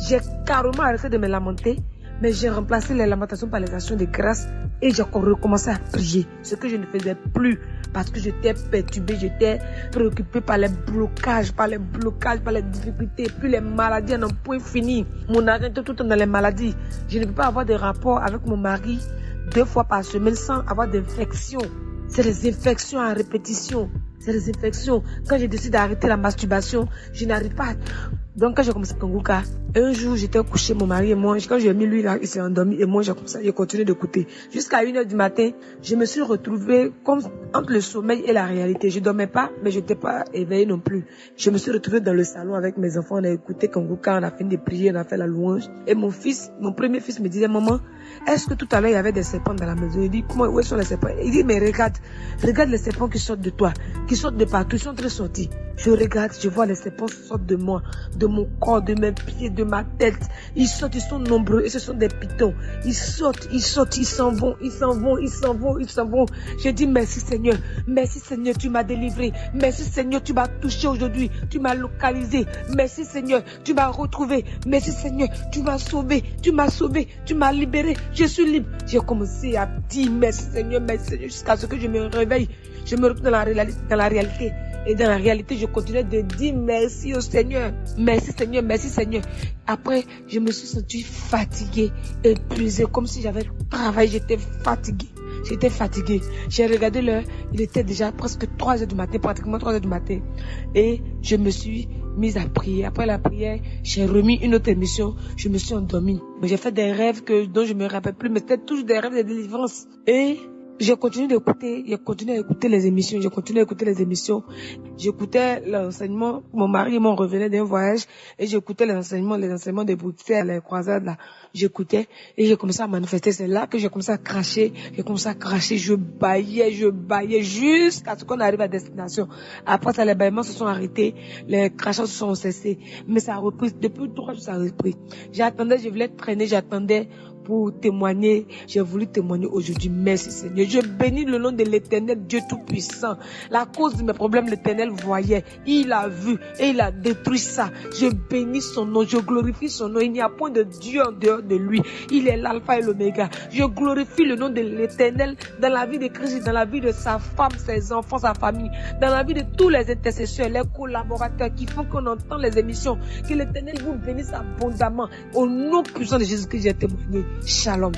J'ai carrément arrêté de me lamenter. Mais j'ai remplacé les lamentations par les actions de grâce. Et j'ai recommencé à prier. Ce que je ne faisais plus. Parce que j'étais perturbée, j'étais préoccupée par les blocages, par les difficultés. Puis les maladies n'ont point fini. Mon arrêt tout le temps dans les maladies. Je ne peux pas avoir de rapport avec mon mari 2 fois par semaine sans avoir d'infection. C'est les infections à répétition. C'est les infections. Quand j'ai décidé d'arrêter la masturbation, je n'arrive pas. Donc quand j'ai commencé Kanguka, un jour j'étais couché, mon mari et moi, quand j'ai mis lui là, il s'est endormi et moi j'ai continué d'écouter. Jusqu'à 1h du matin, je me suis retrouvée comme entre le sommeil et la réalité. Je dormais pas, mais je n'étais pas éveillée non plus. Je me suis retrouvée dans le salon avec mes enfants, on a écouté Kanguka, on a fini de prier, on a fait la louange. Et mon premier fils me disait, maman, est-ce que tout à l'heure il y avait des serpents dans la maison? Il dit, comment, où sont les serpents? Il dit, mais regarde les serpents qui sortent de toi, qui sortent de partout, ils sont très sortis. Je regarde, je vois les serpents sortent de moi, de mon corps, de mes pieds, de ma tête. Ils sortent, ils sont nombreux et ce sont des pitons. Ils sortent, ils s'en vont. Je dis merci Seigneur, tu m'as délivré. Merci Seigneur, tu m'as touché aujourd'hui, tu m'as localisé. Merci Seigneur, tu m'as retrouvé. Merci Seigneur, tu m'as sauvé, tu m'as libéré. Je suis libre. J'ai commencé à dire merci Seigneur, jusqu'à ce que je me réveille. Je me retrouve dans la réalité. Et dans la réalité, je continuais de dire merci au Seigneur. Merci Seigneur, merci Seigneur. Après, je me suis sentie fatiguée, épuisée, comme si j'avais travaillé. J'étais fatiguée. J'ai regardé l'heure, il était déjà presque 3h du matin, pratiquement 3h du matin. Et je me suis mise à prier. Après la prière, j'ai remis une autre émission. Je me suis endormie. Mais j'ai fait des rêves dont je me rappelle plus, mais c'était toujours des rêves de délivrance. Et j'ai continué à écouter les émissions. J'écoutais l'enseignement. Mon mari et moi revenaient d'un voyage et j'écoutais les enseignements de Bruxelles, les croisades là. J'écoutais et j'ai commencé à manifester. C'est là que j'ai commencé à cracher. Je baillais jusqu'à ce qu'on arrive à destination. Après ça, les bâillements se sont arrêtés. Les crachats se sont cessés. Mais ça a repris. Depuis 3 jours, ça a repris. J'attendais, je voulais traîner, pour témoigner. J'ai voulu témoigner aujourd'hui. Merci Seigneur. Je bénis le nom de l'Éternel, Dieu Tout-Puissant. La cause de mes problèmes, l'Éternel voyait. Il a vu et il a détruit ça. Je bénis son nom, je glorifie son nom. Il n'y a point de Dieu en dehors de lui. Il est l'alpha et l'oméga. Je glorifie le nom de l'Éternel dans la vie de Christ, dans la vie de sa femme, ses enfants, sa famille, dans la vie de tous les intercesseurs, les collaborateurs qui font qu'on entend les émissions. Que l'Éternel vous bénisse abondamment. Au nom puissant de Jésus-Christ, j'ai témoigné. Shalom.